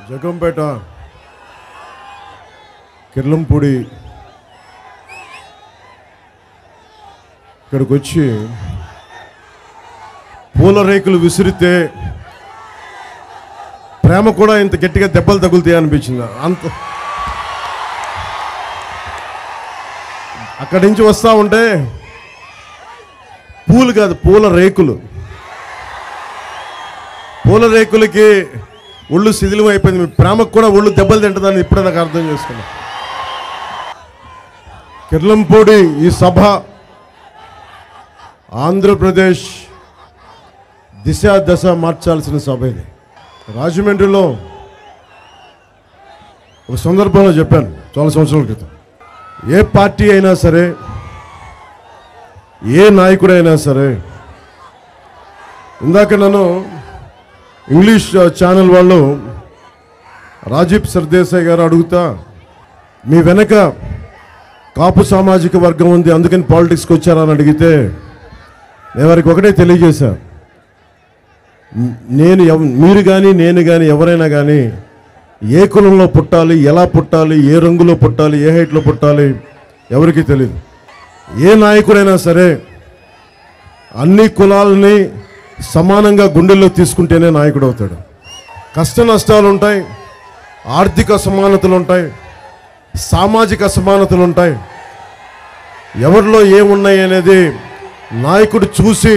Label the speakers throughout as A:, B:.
A: జగంపేట కిర్లంపూడి ఇక్కడికి వచ్చి పూల రేకులు విసిరితే ప్రేమ కూడా ఇంత గట్టిగా దెబ్బలు తగులుతాయి అనిపించింది. అంత అక్కడి నుంచి వస్తూ ఉంటే పూలు కాదు, పూల రేకులు, పూల రేకులకి ఒళ్ళు శిథిలం అయిపోయింది. మీ ప్రేమకు కూడా ఒళ్ళు దెబ్బలు తింటుందని ఇప్పుడే నాకు అర్థం చేసుకున్నా. కిర్లంపూడి ఈ సభ ఆంధ్రప్రదేశ్ దిశ దశ మార్చాల్సిన సభ ఇది. రాజమండ్రిలో ఒక సందర్భంలో చెప్పాను చాలా సంవత్సరాల క్రితం, ఏ పార్టీ అయినా సరే, ఏ నాయకుడైనా సరే, ఇందాక నన్ను ఇంగ్లీష్ ఛానల్ వాళ్ళు రాజీవ్ సర్దేశాయ్ గారు అడుగుతా, మీ వెనక కాపు సామాజిక వర్గం ఉంది అందుకని పాలిటిక్స్కి వచ్చారని అడిగితే నేను వారికి ఒకటే తెలియజేశా, మీరు కానీ నేను కానీ ఎవరైనా కానీ ఏ కులంలో పుట్టాలి, ఎలా పుట్టాలి, ఏ రంగులో పుట్టాలి, ఏ హైట్లో పుట్టాలి ఎవరికీ తెలియదు. ఏ నాయకుడైనా సరే అన్ని కులాలని సమానంగా గుండెల్లో తీసుకుంటేనే నాయకుడు అవుతాడు. కష్ట నష్టాలు ఉంటాయి, ఆర్థిక అసమానతలు ఉంటాయి, సామాజిక అసమానతలు ఉంటాయి. ఎవరిలో ఏమున్నాయి అనేది నాయకుడు చూసి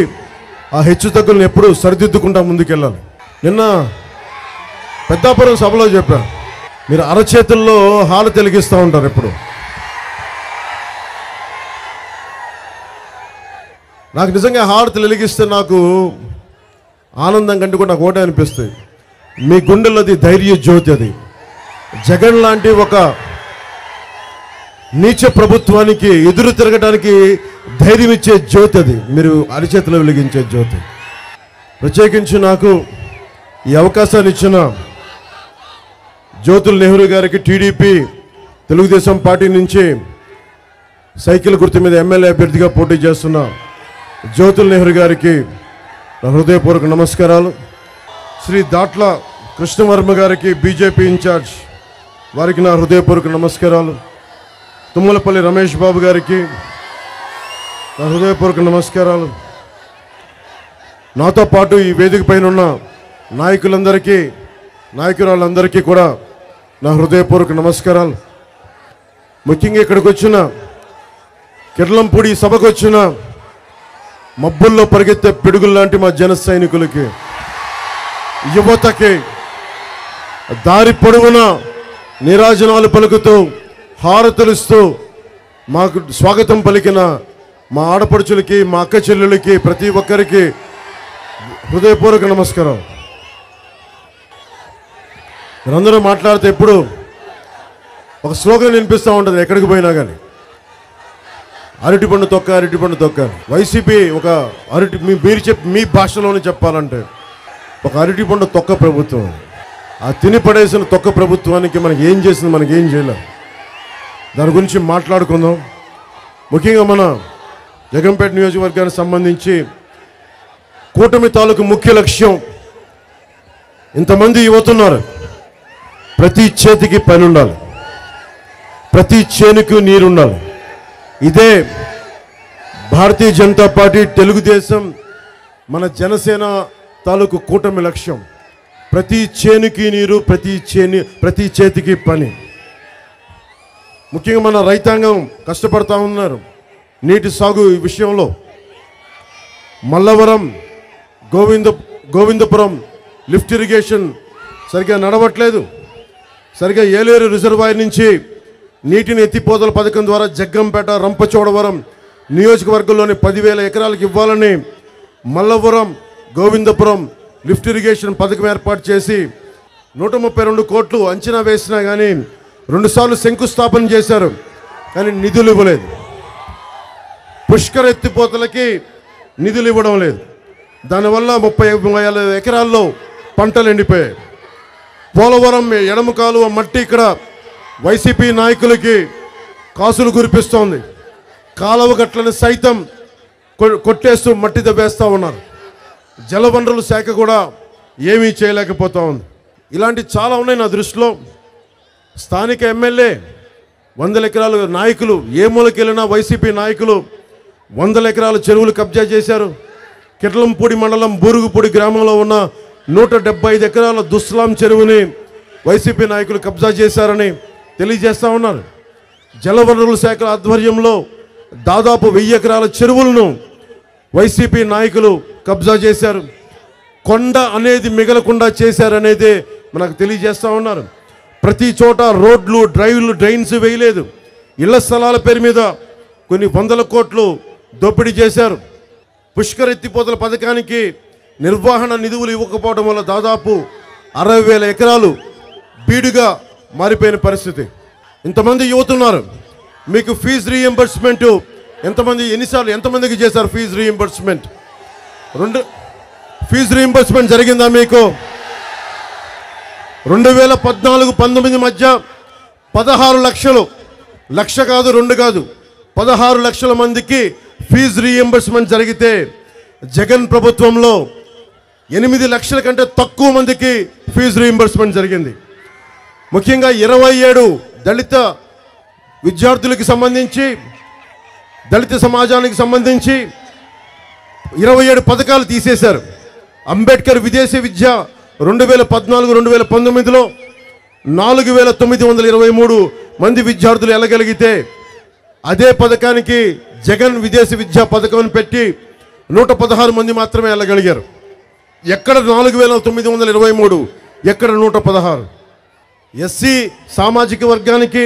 A: ఆ హెచ్చుతగ్గులను ఎప్పుడు సరిదిద్దుకుంటా ముందుకెళ్ళాలి. నిన్న పెద్దాపురం సభలో చెప్పాను, మీరు అరచేతుల్లో హాలు తెలిగిస్తూ ఉంటారు ఎప్పుడు. నాకు నిజంగా హారతి వెలిగిస్తే నాకు ఆనందం కంటే కూడా నాకు ఒకటే అనిపిస్తుంది, మీ గుండెలది ధైర్య జ్యోతి. అది జగన్ లాంటి ఒక నీచ ప్రభుత్వానికి ఎదురు తిరగడానికి ధైర్యం ఇచ్చే జ్యోతి, అది మీరు అరిచేతిలో వెలిగించే జ్యోతి. ప్రత్యేకించి నాకు ఈ అవకాశాన్ని ఇచ్చిన జ్యోతుల్ నెహ్రూ గారికి, టీడీపీ తెలుగుదేశం పార్టీ నుంచి సైకిల్ గుర్తు మీద ఎమ్మెల్యే అభ్యర్థిగా పోటీ చేస్తున్న జ్యోతుల్ నెహ్రూ గారికి నా హృదయపూర్వక నమస్కారాలు. శ్రీ దాట్ల కృష్ణవర్మ గారికి, బీజేపీ ఇన్ఛార్జ్, వారికి నా హృదయపూర్వక నమస్కారాలు. తుమ్మలపల్లి రమేష్ బాబు గారికి నా హృదయపూర్వక నమస్కారాలు. నాతో పాటు ఈ వేదిక పైన ఉన్న నాయకులందరికీ, నాయకురాళ్ళందరికీ కూడా నా హృదయపూర్వక నమస్కారాలు. ముఖ్యంగా ఇక్కడికి వచ్చిన కిర్లంపూడి సభకు వచ్చిన మబ్బుల్లో పరిగెత్తే పిడుగుల్లాంటి మా జన సైనికులకి, యువతకి, దారి పొడవున నీరాజనాలు పలుకుతూ హారతులిస్తూ మాకు స్వాగతం పలికిన మా ఆడపడుచులకి, మా అక్క చెల్లెలకి, ప్రతి ఒక్కరికి హృదయపూర్వక నమస్కారం. మీరందరూ మాట్లాడితే ఎప్పుడు ఒక స్లోగన్ వినిపిస్తూ ఉంటుంది ఎక్కడికి పోయినా కానీ, అరటిపండు తొక్క, అరటిపండు తొక్క. వైసీపీ ఒక మీరు మీ భాషలోనే చెప్పాలంటే ఒక అరటిపండు తొక్క ప్రభుత్వం. ఆ తిని పడేసిన తొక్క ప్రభుత్వానికి మనకి ఏం చేసింది, మనకి ఏం చేయలేదు. దాని గురించి మాట్లాడుకుందాం. ముఖ్యంగా మన జగంపేట నియోజకవర్గానికి సంబంధించి కూటమి తాలూకు ముఖ్య లక్ష్యం, ఇంతమంది యువతున్నారు, ప్రతి చేతికి పని ఉండాలి, ప్రతి చేనుకు నీరుండాలి. ఇదే భారతీయ జనతా పార్టీ, తెలుగుదేశం, మన జనసేన తాలూకు కూటమి లక్ష్యం. ప్రతి చేనుకి నీరు, ప్రతి చేతికి పని. ముఖ్యంగా మన రైతాంగం కష్టపడతా ఉన్నారు నీటి సాగు విషయంలో. మల్లవరం, గోవిందపురం లిఫ్ట్ ఇరిగేషన్ సరిగ్గా నడవట్లేదు. సరిగ్గా ఏలేరు రిజర్వాయర్ నుంచి నీటిని ఎత్తిపోతల పథకం ద్వారా జగ్గంపేట, రంపచోడవరం నియోజకవర్గంలోని 10,000 ఎకరాలకు ఇవ్వాలని మల్లవరం, గోవిందపురం లిఫ్ట్ ఇరిగేషన్ పథకం ఏర్పాటు చేసి 132 కోట్లు అంచనా వేసినా కానీ 2 సార్లు శంకుస్థాపన చేశారు, కానీ నిధులు ఇవ్వలేదు. పుష్కర ఎత్తిపోతలకి నిధులు ఇవ్వడం లేదు. దానివల్ల 30,000 ఎకరాల్లో పంటలు ఎండిపోయాయి. పోలవరం ఎడమ కాలువ మట్టి ఇక్కడ వైసీపీ నాయకులకి కాసులు కురిపిస్తోంది. కాలువ గట్లను సైతం కొట్టేస్తూ మట్టి దవ్వేస్తూ ఉన్నారు. జలవనరుల శాఖ కూడా ఏమీ చేయలేకపోతా ఉంది. ఇలాంటి చాలా ఉన్నాయి నా దృష్టిలో. స్థానిక ఎమ్మెల్యే 100 ఎకరాలు నాయకులు, ఏ మూలకెళ్ళినా వైసీపీ నాయకులు 100 ఎకరాల చెరువులు కబ్జా చేశారు. కిర్లంపూడి మండలం బూరుగుపూడి గ్రామంలో ఉన్న 175 ఎకరాల దుస్లాం చెరువుని వైసీపీ నాయకులు కబ్జా చేశారని తెలియజేస్తూ ఉన్నారు. జలవనరుల శాఖ ఆధ్వర్యంలో దాదాపు 1000 ఎకరాల చెరువులను వైసీపీ నాయకులు కబ్జా చేశారు. కొండ అనేది మిగలకుండా చేశారనేది మనకు తెలియజేస్తూ ఉన్నారు. ప్రతి చోట రోడ్లు, డ్రైన్స్ వేయలేదు. ఇళ్ల స్థలాల పేరు మీద కొన్ని 100 కోట్లు దోపిడీ చేశారు. పుష్కర ఎత్తిపోతల పథకానికి నిర్వహణ నిధులు ఇవ్వకపోవడం వల్ల దాదాపు 60,000 ఎకరాలు బీడుగా మారిపోయిన పరిస్థితి. ఇంతమంది యువతున్నారు. మీకు ఫీజు రీఎంబర్స్మెంట్ ఎంతమందికి చేశారు? ఫీజు రీఎంబర్స్మెంట్ ఫీజు రీఎంబర్స్మెంట్ జరిగిందా మీకు? 2014-19 మధ్య 16 లక్షలు, లక్ష కాదు 2 కాదు, 16 లక్షల మందికి ఫీజు రీఎంబర్స్మెంట్ జరిగితే జగన్ ప్రభుత్వంలో 8 లక్షల కంటే తక్కువ మందికి ఫీజు రీఎంబర్స్మెంట్ జరిగింది. ముఖ్యంగా 27 దళిత విద్యార్థులకి సంబంధించి, దళిత సమాజానికి సంబంధించి 27 పథకాలు తీసేశారు. అంబేద్కర్ విదేశీ విద్య 2014-2019లో 4,923 మంది విద్యార్థులు వెళ్ళగలిగితే, అదే పథకానికి జగన్ విదేశీ విద్యా పథకం పెట్టి 116 మంది మాత్రమే వెళ్ళగలిగారు. ఎక్కడ 4,923, ఎక్కడ 116? ఎస్సీ సామాజిక వర్గానికి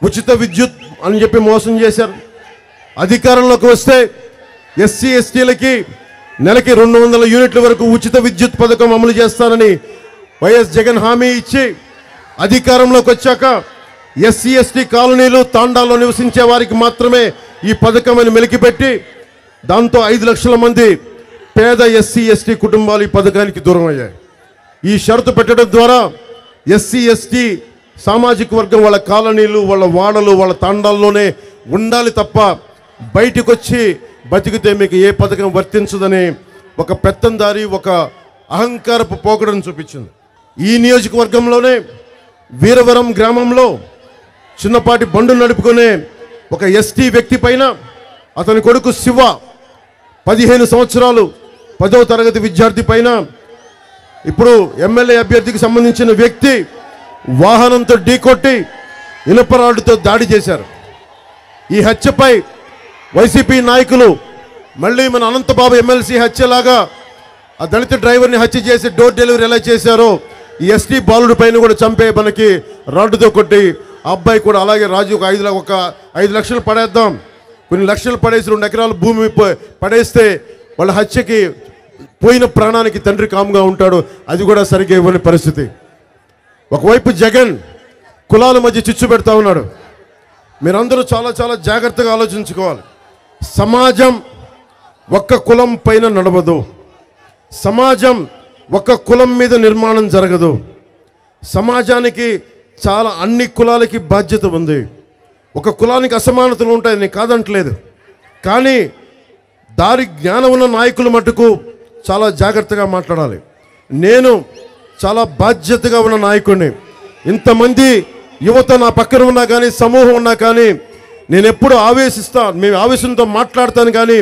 A: ఉచిత విద్యుత్ అని చెప్పి మోసం చేశారు. అధికారంలోకి వస్తే ఎస్సీ ఎస్టీలకి నెలకి 200 యూనిట్ల వరకు ఉచిత విద్యుత్ పథకం అమలు చేస్తానని వైఎస్ జగన్ హామీ ఇచ్చి, అధికారంలోకి వచ్చాక ఎస్సీ ఎస్టీ కాలనీలు, తాండాల్లో నివసించే వారికి మాత్రమే ఈ పథకం అని మెలికిపెట్టి, దాంతో 5 లక్షల మంది పేద ఎస్సీ ఎస్టీ కుటుంబాలు ఈ పథకానికి దూరం అయ్యాయి. ఈ షరతు పెట్టడం ద్వారా ఎస్సీ ఎస్టీ సామాజిక వర్గం వాళ్ళ కాలనీలు, వాళ్ళ వాడలు, వాళ్ళ తాండాల్లోనే ఉండాలి తప్ప బయటకు వచ్చి బతికితే మీకు ఏ పథకం వర్తించదని ఒక పెత్తందారి, ఒక అహంకారపు పోకడను చూపించింది. ఈ నియోజకవర్గంలోనే వీరవరం గ్రామంలో చిన్నపాటి బండు నడుపుకునే ఒక ఎస్టీ వ్యక్తి పైన, అతని కొడుకు శివ 15 సంవత్సరాలు 10వ తరగతి విద్యార్థి పైన, ఇప్పుడు ఎమ్మెల్యే అభ్యర్థికి సంబంధించిన వ్యక్తి వాహనంతో ఢీకొట్టి ఇనుపరాడుతో దాడి చేశారు. ఈ హత్యపై వైసీపీ నాయకులు మళ్ళీ మన అనంతబాబు ఎమ్మెల్సీ హత్యలాగా ఆ దళిత డ్రైవర్ని హత్య చేసి డోర్ డెలివరీ ఎలా చేశారో ఈ ఎస్టీ బాలుడి పైన కూడా చంపే మనకి రాడ్డుతో కొట్టి, ఆ అబ్బాయి కూడా అలాగే రాజు ఒక 5 లక్షలు పడేద్దాం, కొన్ని లక్షలు పడేసి 2 ఎకరాల భూమి పడేస్తే వాళ్ళ హత్యకి పోయిన ప్రాణానికి తండ్రి కాముగా ఉంటాడు. అది కూడా సరిగ్గా ఇవ్వని పరిస్థితి. ఒకవైపు జగన్ కులాల మధ్య చిచ్చు పెడతా ఉన్నాడు. మీరందరూ చాలా చాలా జాగ్రత్తగా ఆలోచించుకోవాలి. సమాజం ఒక్క కులం పైన నడవదు. సమాజం ఒక్క కులం మీద నిర్మాణం జరగదు. సమాజానికి చాలా అన్ని కులాలకి బాధ్యత ఉంది. ఒక కులానికి అసమానతలు ఉంటాయి, నేను కాదంటలేదు. కానీ దారి జ్ఞానం ఉన్న నాయకులు మటుకు చాలా జాగ్రత్తగా మాట్లాడాలి. నేను చాలా బాధ్యతగా ఉన్న నాయకుడిని. ఇంతమంది యువత నా పక్కన ఉన్నా కానీ, సమూహం ఉన్నా కానీ, నేను ఎప్పుడు మేము ఆవేశంతో మాట్లాడతాను. కానీ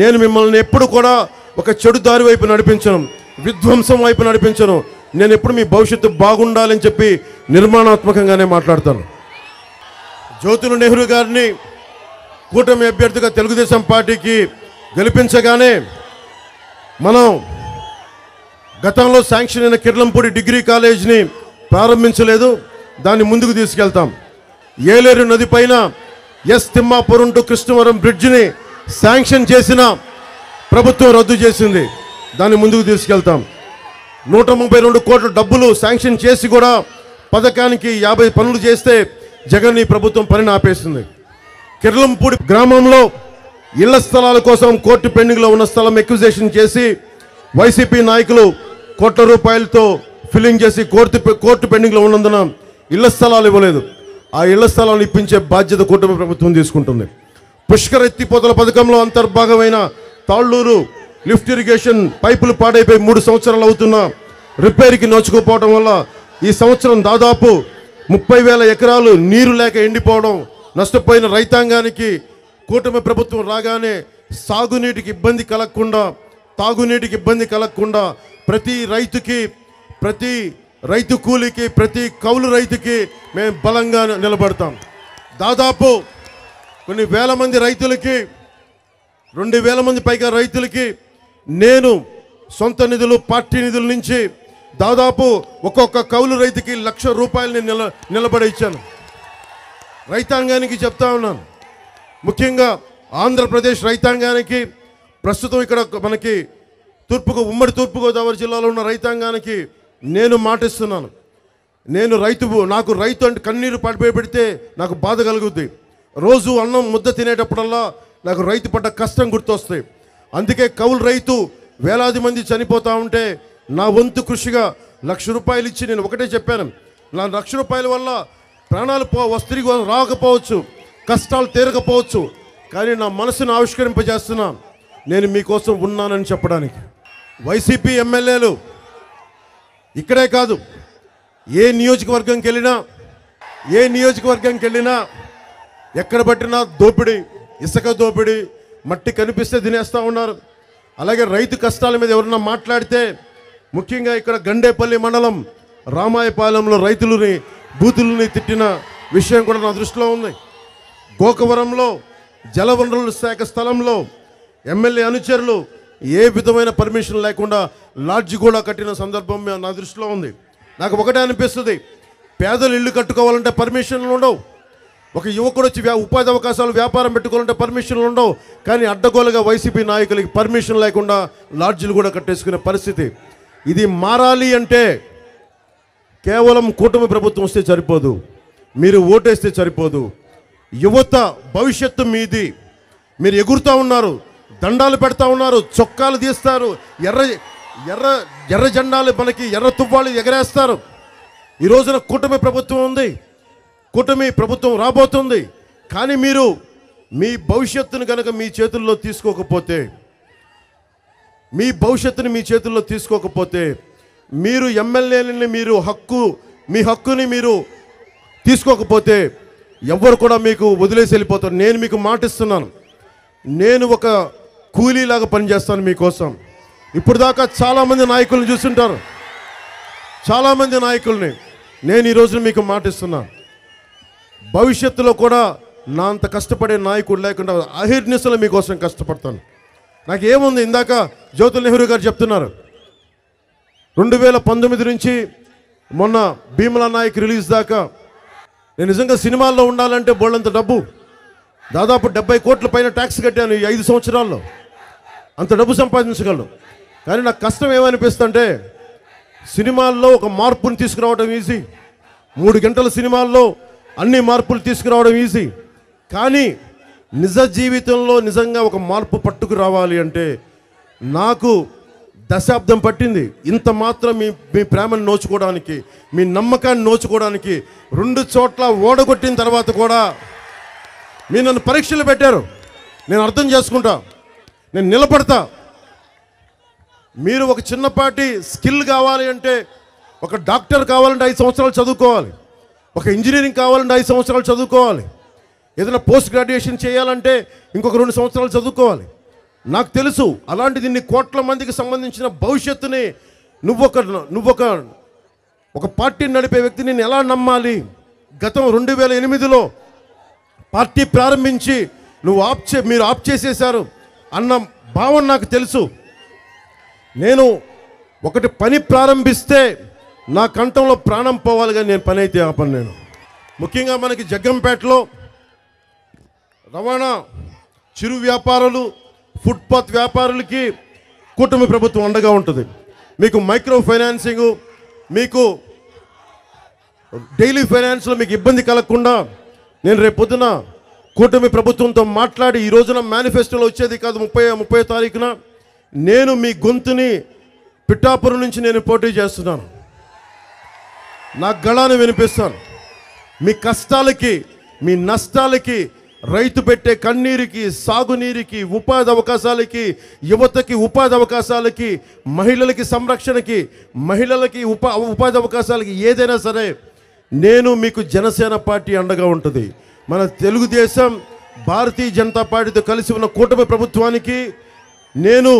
A: నేను మిమ్మల్ని ఎప్పుడు కూడా ఒక చెడు దారి వైపు నడిపించను, విధ్వంసం వైపు నడిపించను. నేను ఎప్పుడు మీ భవిష్యత్తు బాగుండాలని చెప్పి నిర్మాణాత్మకంగానే మాట్లాడతాను. జ్యోతుల నెహ్రూ గారిని కూటమి అభ్యర్థిగా తెలుగుదేశం పార్టీకి గెలిపించగానే మనం గతంలో శాంక్షన్ అయిన కిర్లంపూడి డిగ్రీ కాలేజ్ని ప్రారంభించలేదు, దాన్ని ముందుకు తీసుకెళ్తాం. ఏలేరు నది పైన తిమ్మాపురం టు కృష్ణవరం బ్రిడ్జిని శాంక్షన్ చేసిన ప్రభుత్వం రద్దు చేసింది, దాన్ని ముందుకు తీసుకెళ్తాం. 132 కోట్ల డబ్బులు శాంక్షన్ చేసి కూడా పథకానికి 50 పనులు చేస్తే జగన్ ఈ ప్రభుత్వం పనిని ఆపేసింది. కిర్లంపూడి గ్రామంలో ఇళ్ల స్థలాల కోసం కోర్టు పెండింగ్లో ఉన్న స్థలం ఎక్విజిషన్ చేసి వైసీపీ నాయకులు కోట్ల రూపాయలతో ఫిల్లింగ్ చేసి కోర్టు పెండింగ్లో ఉన్నందున ఇళ్ల స్థలాలు ఇవ్వలేదు. ఆ ఇళ్ల స్థలాలను ఇప్పించే బాధ్యత కూటమి ప్రభుత్వం తీసుకుంటుంది. పుష్కర ఎత్తిపోతల పథకంలో అంతర్భాగమైన తాళ్ళూరు లిఫ్ట్ ఇరిగేషన్ పైపులు పాడైపోయి 3 సంవత్సరాలు అవుతున్నా రిపేర్కి నోచుకుపోవడం వల్ల ఈ సంవత్సరం దాదాపు 30,000 ఎకరాలు నీరు లేక ఎండిపోవడం, నష్టపోయిన రైతాంగానికి కూటమి ప్రభుత్వం రాగానే సాగునీటికి ఇబ్బంది కలగకుండా, తాగునీటికి ఇబ్బంది కలగకుండా ప్రతి రైతుకి, ప్రతి రైతు కూలికి, ప్రతి కౌలు రైతుకి మేము బలంగా నిలబడతాం. దాదాపు కొన్ని వేల మంది రైతులకి, 2,000 మంది పైగా రైతులకి నేను సొంత నిధులు, పార్టీ నిధుల నుంచి దాదాపు ఒక్కొక్క కౌలు రైతుకి ₹1,00,000 నిలబడి ఇచ్చాను. రైతాంగానికి చెప్తా ఉన్నాను, ముఖ్యంగా ఆంధ్రప్రదేశ్ రైతాంగానికి, ప్రస్తుతం ఇక్కడ మనకి ఉమ్మడి తూర్పుగోదావరి జిల్లాలో ఉన్న రైతాంగానికి నేను మాటిస్తున్నాను. నాకు రైతు అంటే కన్నీరు పెడితే నాకు బాధ కలుగుద్ది. రోజు అన్నం ముద్ద తినేటప్పుడల్లా నాకు రైతు పడ్డ కష్టం గుర్తొస్తాయి. అందుకే కౌలు రైతు వేలాది మంది చనిపోతూ ఉంటే నా వంతు కృషిగా ₹1,00,000 ఇచ్చి నేను ఒకటే చెప్పాను, నా ₹1,00,000 వల్ల ప్రాణాలు తిరిగి రాకపోవచ్చు, కష్టాలు తీరకపోవచ్చు, కానీ నా మనసును ఆవిష్కరింపజేస్తున్నా, నేను మీకోసం ఉన్నానని చెప్పడానికి. వైసీపీ ఎమ్మెల్యేలు ఇక్కడే కాదు, ఏ నియోజకవర్గంకి వెళ్ళినా ఎక్కడ పట్టినా దోపిడీ, ఇసుక దోపిడీ, మట్టి కనిపిస్తే తినేస్తూ ఉన్నారు. అలాగే రైతు కష్టాల మీద ఎవరన్నా మాట్లాడితే, ముఖ్యంగా ఇక్కడ గండేపల్లి మండలం రామాయపాలెంలో రైతులని, బూతులని తిట్టిన విషయం కూడా నా దృష్టిలో ఉంది. గోకవరంలో జలవనరుల శాఖ స్థలంలో ఎమ్మెల్యే అనుచరులు ఏ విధమైన పర్మిషన్ లేకుండా లాడ్జి కూడా కట్టిన సందర్భం నా దృష్టిలో ఉంది. నాకు ఒకటే అనిపిస్తుంది, పేదలు ఇల్లు కట్టుకోవాలంటే పర్మిషన్లు ఉండవు, ఒక యువకుడు వచ్చి ఉపాధి అవకాశాలు వ్యాపారం పెట్టుకోవాలంటే పర్మిషన్లు ఉండవు, కానీ అడ్డగోలుగా వైసీపీ నాయకులకి పర్మిషన్ లేకుండా లాడ్జీలు కూడా కట్టేసుకునే పరిస్థితి. ఇది మారాలి అంటే కేవలం కూటమి ప్రభుత్వం వస్తే సరిపోదు, మీరు ఓటేస్తే సరిపోదు. యువత భవిష్యత్తు మీది. మీరు ఎగురుతూ ఉన్నారు, దండాలు పెడతా ఉన్నారు, చొక్కాలు తీస్తారు, ఎర్ర జెండాలు, మనకి ఎర్ర తువ్వాళ్ళు ఎగరేస్తారు. ఈ రోజున కూటమి ప్రభుత్వం ఉంది, కూటమి ప్రభుత్వం రాబోతుంది. కానీ మీరు మీ భవిష్యత్తును కనుక మీ చేతుల్లో తీసుకోకపోతే, మీరు ఎమ్మెల్యేలని మీ హక్కుని మీరు తీసుకోకపోతే ఎవ్వరు కూడా మీకు వదిలేసి వెళ్ళిపోతారు. నేను మీకు మాటిస్తున్నాను, నేను ఒక కూలీలాగా పనిచేస్తాను మీకోసం. ఇప్పుడు దాకా చాలామంది నాయకులను చూస్తుంటారు, చాలామంది నాయకుల్ని. నేను ఈరోజు మీకు మాటిస్తున్నాను, భవిష్యత్తులో కూడా నా అంత కష్టపడే నాయకుడు లేకుండా అహిర్నిశలు మీకోసం కష్టపడతాను. నాకేముంది, ఇందాక జ్యోతుల్ నెహ్రూ గారు చెప్తున్నారు, 2019 నుంచి మొన్న భీమలా నాయక్ రిలీజ్ దాకా నేను నిజంగా సినిమాల్లో ఉండాలంటే బోళ్ళంత డబ్బు, దాదాపు 70 కోట్ల పైన ట్యాక్స్ కట్టాను ఈ 5 సంవత్సరాల్లో, అంత డబ్బు సంపాదించగలను. కానీ నాకు కష్టం ఏమనిపిస్తుందంటే, సినిమాల్లో ఒక మార్పుని తీసుకురావడం ఈజీ, 3 గంటల సినిమాల్లో అన్ని మార్పులు తీసుకురావడం ఈజీ, కానీ నిజ జీవితంలో నిజంగా ఒక మార్పు పట్టుకు రావాలి అంటే నాకు దశాబ్దం పట్టింది. ఇంత మాత్రం మీ ప్రేమను నోచుకోవడానికి, మీ నమ్మకాన్ని నోచుకోవడానికి 2 చోట్ల ఓడగొట్టిన తర్వాత కూడా మీరు నన్ను పరీక్షలు పెట్టారు. నేను అర్థం చేసుకుంటా, నేను నిలబడతా. మీరు ఒక చిన్నపాటి స్కిల్ కావాలి అంటే, ఒక డాక్టర్ కావాలంటే 5 సంవత్సరాలు చదువుకోవాలి, ఒక ఇంజనీరింగ్ కావాలంటే 5 సంవత్సరాలు చదువుకోవాలి, ఏదైనా పోస్ట్ గ్రాడ్యుయేషన్ చేయాలంటే ఇంకొక 2 సంవత్సరాలు చదువుకోవాలి. నాకు తెలుసు, అలాంటిది ఇన్ని కోట్ల మందికి సంబంధించిన భవిష్యత్తుని ఒక పార్టీని నడిపే వ్యక్తిని నేను ఎలా నమ్మాలి? గతం 2008లో పార్టీ ప్రారంభించి మీరు ఆప్ చేసేశారు అన్న భావన నాకు తెలుసు. నేను ఒకటి పని ప్రారంభిస్తే నా కంఠంలో ప్రాణం పోవాలి, కానీ నేను పని అయితే ఆపను. నేను ముఖ్యంగా మనకి జగ్గంపేటలో రవాణా, చిరు వ్యాపారులు, ఫుట్పాత్ వ్యాపారులకి కూటమి ప్రభుత్వం అండగా ఉంటుంది. మీకు మైక్రో ఫైనాన్సింగ్, మీకు డైలీ ఫైనాన్స్లో మీకు ఇబ్బంది కలగకుండా నేను రేపొద్దున కూటమి ప్రభుత్వంతో మాట్లాడి, ఈ రోజున మేనిఫెస్టోలో వచ్చేది కాదు 30 తారీఖున నేను మీ గొంతుని పిఠాపురం నుంచి నేను పోటీ చేస్తున్నాను, నా గళాన్ని వినిపిస్తాను. మీ కష్టాలకి, మీ నష్టాలకి రైతు పెట్టే కన్నీరికి, సాగునీరికి, ఉపాధి అవకాశాలకి, యువతకి ఉపాధి అవకాశాలకి, మహిళలకి సంరక్షణకి, మహిళలకి ఉపాధి అవకాశాలకి ఏదైనా సరే నేను మీకు జనసేన పార్టీ అండగా ఉంటుంది. మన తెలుగుదేశం భారతీయ జనతా పార్టీతో కలిసి ఉన్న కూటమి ప్రభుత్వానికి నేను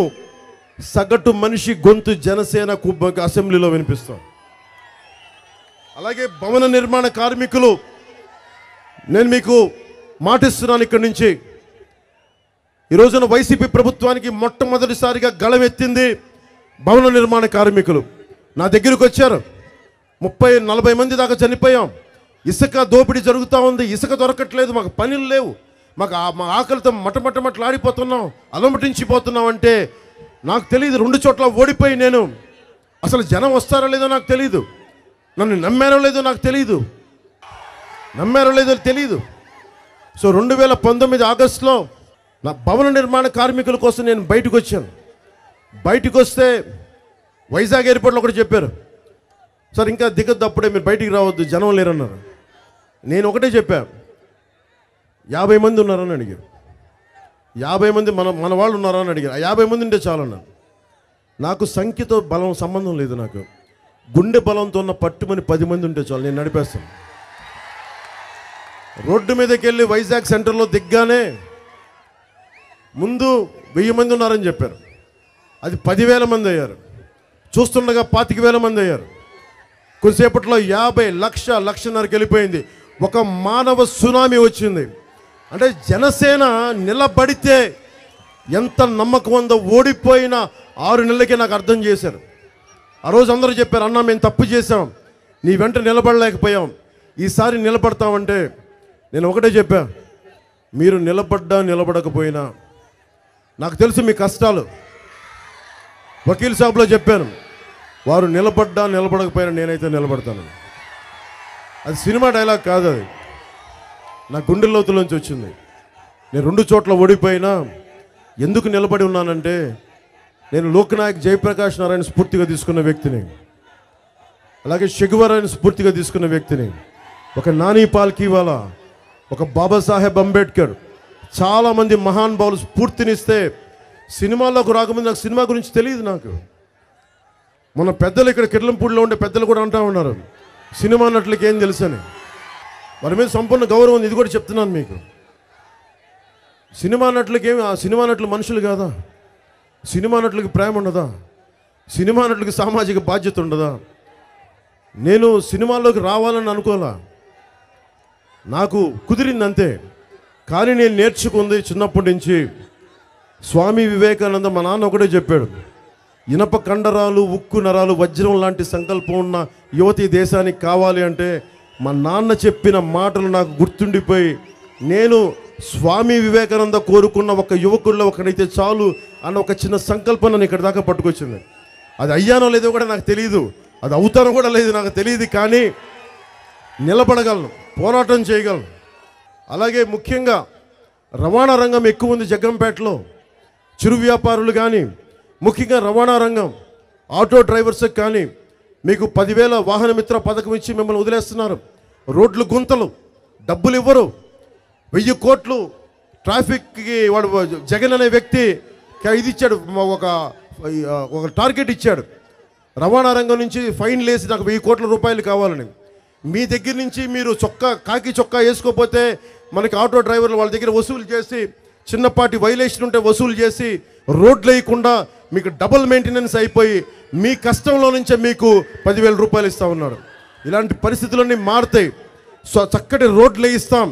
A: సగటు మనిషి గొంతు జనసేన అసెంబ్లీలో వినిపిస్తాను. అలాగే భవన నిర్మాణ కార్మికులు, నేను మీకు మాటిస్తున్నాను ఇక్కడి నుంచి, ఈ రోజున వైసీపీ ప్రభుత్వానికి మొట్టమొదటిసారిగా గళమెత్తింది భవన నిర్మాణ కార్మికులు. నా దగ్గరకు వచ్చారు, 30-40 మంది దాకా చనిపోయాం. ఇసుక దోపిడీ జరుగుతూ ఉంది, ఇసుక దొరకట్లేదు, మాకు పనులు లేవు, మా ఆకలితో మటమటమట్లాడిపోతున్నాం, అలమటించిపోతున్నాం అంటే నాకు తెలియదు. 2 చోట్ల ఓడిపోయి నేను అసలు జనం వస్తారో లేదో నాకు తెలియదు, నన్ను నమ్మారో లేదో నాకు తెలియదు. సో 2019 ఆగస్టులో నా భవన నిర్మాణ కార్మికుల కోసం నేను బయటకు వచ్చాను. బయటకు వస్తే వైజాగ్ ఎయిర్పోర్ట్లో ఒకటి చెప్పారు, సార్ ఇంకా దిగద్దు, అప్పుడే మీరు బయటికి రావద్దు, జనం లేరన్నారు. నేను ఒకటే చెప్పా, 50 మంది ఉన్నారని అడిగారు. 50 మంది మన వాళ్ళు ఉన్నారా అని అడిగారు. 50 మంది ఉంటే చాలన్నారు. నాకు సంఖ్యతో బలం సంబంధం లేదు, నాకు గుండె బలంతో ఉన్న పట్టుమని 10 మంది ఉంటే చాలు, నేను నడిపేస్తాను. రోడ్డు మీదకి వెళ్ళి వైజాగ్ సెంటర్లో దిగ్గానే ముందు 1000 మంది ఉన్నారని చెప్పారు, అది 10,000 మంది అయ్యారు. చూస్తుండగా 25,000 మంది అయ్యారు. కొద్దిసేపట్లో 50, 1,00,000 వెళ్ళిపోయింది. ఒక మానవ సునామీ వచ్చింది. అంటే జనసేన నిలబడితే ఎంత నమ్మకం ఉందో ఓడిపోయిన 6 నెలలకే నాకు అర్థం చేశారు. ఆ రోజు అందరూ చెప్పారు, అన్న మేము తప్పు చేశాం, నీ వెంట నిలబడలేకపోయాం, ఈసారి నిలబడతామంటే నేను ఒకటే చెప్పా, మీరు నిలబడకపోయినా నాకు తెలుసు మీ కష్టాలు. వకీల్ సాబ్లో చెప్పాను, వారు నిలబడకపోయినా నేనైతే నిలబడతాను. అది సినిమా డైలాగ్ కాదు, అది నా గుండె లోతులోంచి వచ్చింది. నేను 2 చోట్ల ఓడిపోయినా ఎందుకు నిలబడి ఉన్నానంటే, నేను లోక్నాయక్ జయప్రకాష్ నారాయణ స్ఫూర్తిగా తీసుకున్న వ్యక్తిని, అలాగే షెగువరాయణ స్ఫూర్తిగా తీసుకున్న వ్యక్తిని, ఒక నాని పాల్కీవాలా, ఒక బాబాసాహెబ్ అంబేద్కర్, చాలామంది మహానుభావులు స్ఫూర్తినిస్తే సినిమాల్లోకి రాకముందు నాకు సినిమా గురించి తెలియదు. నాకు మన పెద్దలు ఇక్కడ కిర్లంపూడిలో ఉండే పెద్దలు కూడా అంటూ ఉన్నారు, సినిమా నటులకి ఏం తెలుసని. వారి మీద సంపూర్ణ గౌరవం ఉంది, ఇది కూడా చెప్తున్నాను మీకు. సినిమా నటులకి ఆ సినిమా నటులు మనుషులు కాదా? సినిమా నటులకి ప్రేమ ఉండదా? సినిమా నటులకి సామాజిక బాధ్యత ఉండదా? నేను సినిమాల్లోకి రావాలని అనుకోలా, నాకు కుదిరింది అంతే. కానీ నేను నేర్చుకుంది చిన్నప్పటి నుంచి స్వామి వివేకానంద, మా నాన్న ఒకటే చెప్పాడు, ఇనప కండరాలు, ఉక్కు నరాలు, వజ్రం లాంటి సంకల్పం ఉన్న యువతి దేశానికి కావాలి అంటే మా నాన్న చెప్పిన మాటలు నాకు గుర్తుండిపోయి, నేను స్వామి వివేకానంద కోరుకున్న ఒక యువకుల్లో ఒకడైతే చాలు అన్న ఒక చిన్న సంకల్పం నన్ను ఇక్కడ దాకా పట్టుకొచ్చింది. అది అయ్యానో లేదో కూడా నాకు తెలియదు, అది అవుతానో కూడా లేదు నాకు తెలియదు, కానీ నిలబడగలను, పోరాటం చేయగలను. అలాగే ముఖ్యంగా రవాణా రంగం ఎక్కువ ఉంది జగ్గంపేటలో, చిరు వ్యాపారులు కానీ, ముఖ్యంగా రవాణా రంగం ఆటో డ్రైవర్స్కి కానీ మీకు 10,000 వాహన మిత్ర పథకం ఇచ్చి మిమ్మల్ని వదిలేస్తున్నారు. రోడ్లు గుంతలు, డబ్బులు ఇవ్వరు. 1000 కోట్లు ట్రాఫిక్కి వాడు జగన్ అనే వ్యక్తి ఇది ఇచ్చాడు, ఒక టార్గెట్ ఇచ్చాడు. రవాణా రంగం నుంచి ఫైన్లు వేసి నాకు 1000 కోట్ల రూపాయలు కావాలని. మీ దగ్గర నుంచి మీరు కాకి చొక్కా వేసుకోకపోతే మనకి ఆటో డ్రైవర్లు వాళ్ళ దగ్గర వసూలు చేసి, చిన్నపాటి వైలేషన్ ఉంటే వసూలు చేసి, రోడ్లు వేయకుండా మీకు డబుల్ మెయింటెనెన్స్ అయిపోయి మీ కష్టంలో నుంచే మీకు 10,000 రూపాయలు ఇస్తా ఉన్నాడు. ఇలాంటి పరిస్థితులన్నీ మారుతాయి. చక్కటి రోడ్లు వేయిస్తాం,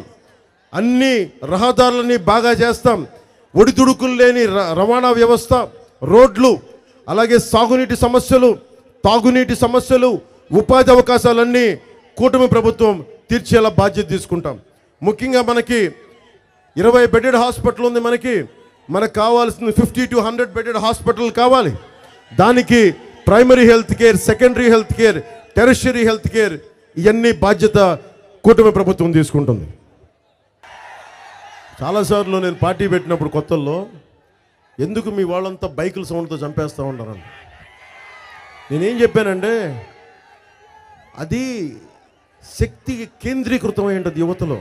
A: అన్ని రహదారులని బాగా చేస్తాం, ఒడిదుడుకులు లేని రవాణా వ్యవస్థ, రోడ్లు, అలాగే సాగునీటి సమస్యలు, తాగునీటి సమస్యలు, ఉపాధి అవకాశాలన్నీ కూటమి ప్రభుత్వం తీర్చేలా బాధ్యత తీసుకుంటాం. ముఖ్యంగా మనకి 20 బెడెడ్ హాస్పిటల్ ఉంది. మనకు కావాల్సిన 50 to 100 బెడెడ్ హాస్పిటల్ కావాలి. దానికి primary health care, secondary health care, tertiary health care, ఇవన్నీ బాధ్యత కూటమి ప్రభుత్వం తీసుకుంటుంది. చాలాసార్లు నేను పార్టీ పెట్టినప్పుడు కొత్తల్లో, ఎందుకు మీ వాళ్ళంతా బైకుల సౌండ్తో చంపేస్తూ ఉంటారని నేనేం చెప్పానంటే, అది శక్తి కేంద్రీకృతమై ఉంటుంది యువతలో.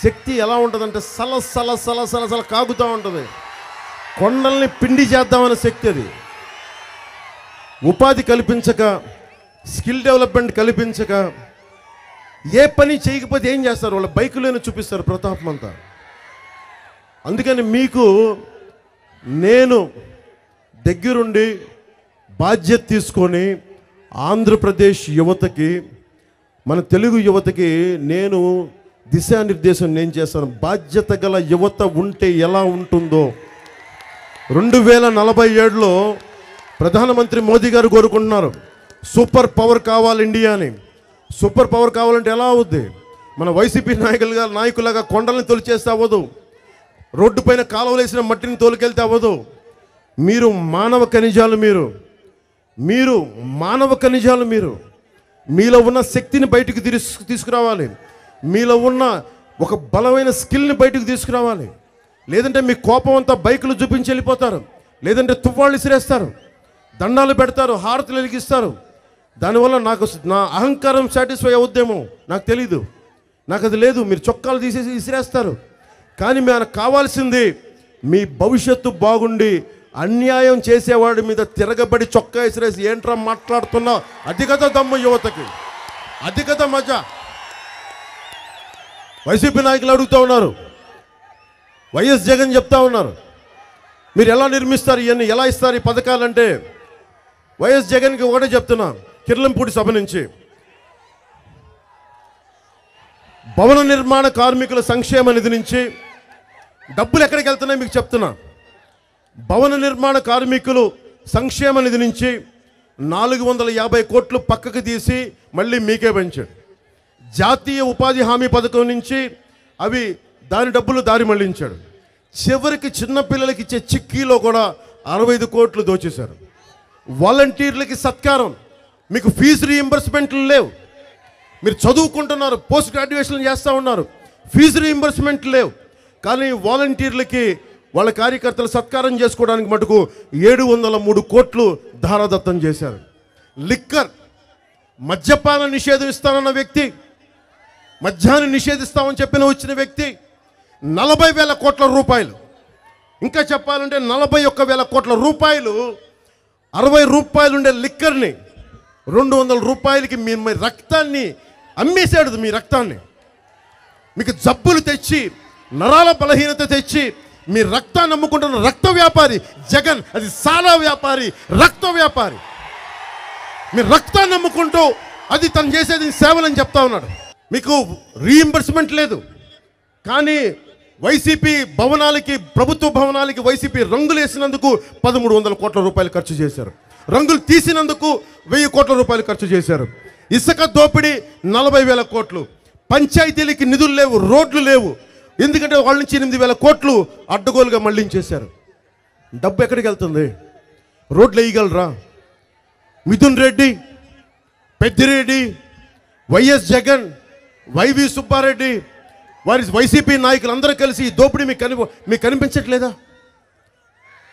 A: శక్తి ఎలా ఉంటుందంటే సల సల సల సల సల కాగుతూ ఉంటుంది. కొండల్ని పిండి చేద్దామనే శక్తి అది. ఉపాధి కల్పించక, స్కిల్ డెవలప్మెంట్ కల్పించక, ఏ పని చేయకపోతే ఏం చేస్తారు? వాళ్ళ బైకులోనే చూపిస్తారు ప్రతాపం అంతా. అందుకని మీకు నేను దగ్గరుండి బాధ్యత తీసుకొని ఆంధ్రప్రదేశ్ యువతకి, మన తెలుగు యువతకి నేను దిశానిర్దేశం నేను చేస్తాను. బాధ్యత గల యువత ఉంటే ఎలా ఉంటుందో 2047లో ప్రధానమంత్రి మోదీ గారు కోరుకుంటున్నారు, సూపర్ పవర్ కావాలి ఇండియా అని. సూపర్ పవర్ కావాలంటే ఎలా అవుద్ది? మన వైసీపీ నాయకులుగా కొండల్ని తొలిచేస్తే అవ్వదు, రోడ్డు పైన కాలువలు వేసిన మట్టిని తోలుకెళ్తే అవ్వదు. మీరు మానవ ఖనిజాలు, మీరు మానవ ఖనిజాలు. మీలో ఉన్న శక్తిని బయటకు తీసుకురావాలి. మీలో ఉన్న ఒక బలమైన స్కిల్ని బయటకు తీసుకురావాలి. లేదంటే మీ కోపం అంతా బైకులు చూపించి వెళ్ళిపోతారు, లేదంటే తువ్వాళ్ళు ఇసిరేస్తారు, దండాలు పెడతారు, హారతులు వెలిగిస్తారు. దానివల్ల నా అహంకారం సాటిస్ఫై అవుద్దేమో నాకు తెలీదు, నాకు అది లేదు. మీరు చొక్కాలు తీసేసి ఇసిరేస్తారు. కానీ మనకు కావాల్సింది మీ భవిష్యత్తు బాగుండి, అన్యాయం చేసేవాడి మీద తిరగబడి చొక్కా ఇసిరేసి ఏంట్రా మాట్లాడుతున్నా, అది కదా దమ్ము యువతకి, అది కదా మజా. వైసీపీ నాయకులు అడుగుతూ ఉన్నారు, వైఎస్ జగన్ చెప్తా ఉన్నారు, మీరు ఎలా నిర్మిస్తారు ఇవన్నీ, ఎలా ఇస్తారు ఈ పథకాలంటే, వైఎస్ జగన్కి ఒకటే చెప్తున్నా, కిర్లంపూడి సభ నుంచి భవన నిర్మాణ కార్మికుల సంక్షేమ నిధి నుంచి డబ్బులు ఎక్కడికి వెళ్తున్నాయి మీకు చెప్తున్నా. భవన నిర్మాణ కార్మికులు సంక్షేమ నిధి నుంచి 450 కోట్లు పక్కకు తీసి మళ్ళీ మీకే పెంచాడు. జాతీయ ఉపాధి హామీ పథకం నుంచి దాని డబ్బులు దారి మళ్లించాడు. చివరికి చిన్నపిల్లలకి ఇచ్చే చిక్కీలో కూడా 65 కోట్లు దోచేశారు. వాలంటీర్లకి సత్కారం, మీకు ఫీజు రీయింబర్స్మెంట్లు లేవు. మీరు చదువుకుంటున్నారు, పోస్ట్ గ్రాడ్యుయేషన్ చేస్తూ ఉన్నారు, ఫీజు రీయింబర్స్మెంట్లు లేవు. కానీ వాలంటీర్లకి వాళ్ళ కార్యకర్తలు సత్కారం చేసుకోవడానికి మటుకు 703 కోట్లు ధారాదత్తం చేశారు. లిక్కర్, మద్యపాన నిషేధం ఇస్తానన్న వ్యక్తి, మద్యాన్ని నిషేధిస్తామని చెప్పిన వచ్చిన వ్యక్తి 40,000 కోట్ల రూపాయలు, ఇంకా చెప్పాలంటే 41,000 కోట్ల రూపాయలు, 60 రూపాయలు ఉండే లిక్కర్ని 200 రూపాయలకి మీ రక్తాన్ని అమ్మేశాడు. మీ రక్తాన్ని, మీకు జబ్బులు తెచ్చి, నరాల బలహీనత తెచ్చి మీ రక్తాన్ని అమ్ముకుంటున్న రక్త వ్యాపారి జగన్. అది సారా వ్యాపారి, రక్త వ్యాపారి. మీ రక్తాన్ని అమ్ముకుంటూ అది తను చేసేది సేవలని చెప్తా ఉన్నాడు. మీకు రీయింబర్స్మెంట్ లేదు. కానీ వైసీపీ భవనాలకి, ప్రభుత్వ భవనాలకి వైసీపీ రంగులు వేసినందుకు 1,300 కోట్ల రూపాయలు ఖర్చు చేశారు. రంగులు తీసినందుకు 1,000 కోట్ల రూపాయలు ఖర్చు చేశారు. ఇసుక దోపిడీ 40,000 కోట్లు. పంచాయతీలకి నిధులు లేవు, రోడ్లు లేవు. ఎందుకంటే వాళ్ళ నుంచి 8,000 కోట్లు అడ్డగోలుగా మళ్లించేశారు. డబ్బు ఎక్కడికి వెళ్తుంది? రోడ్లు వేయగలరా? మిథున్ రెడ్డి, పెద్దిరెడ్డి, వైఎస్ జగన్, వైవి సుబ్బారెడ్డి, వారి వైసీపీ నాయకులు అందరూ కలిసి ఈ దోపిడీ మీకు కనిపించట్లేదా?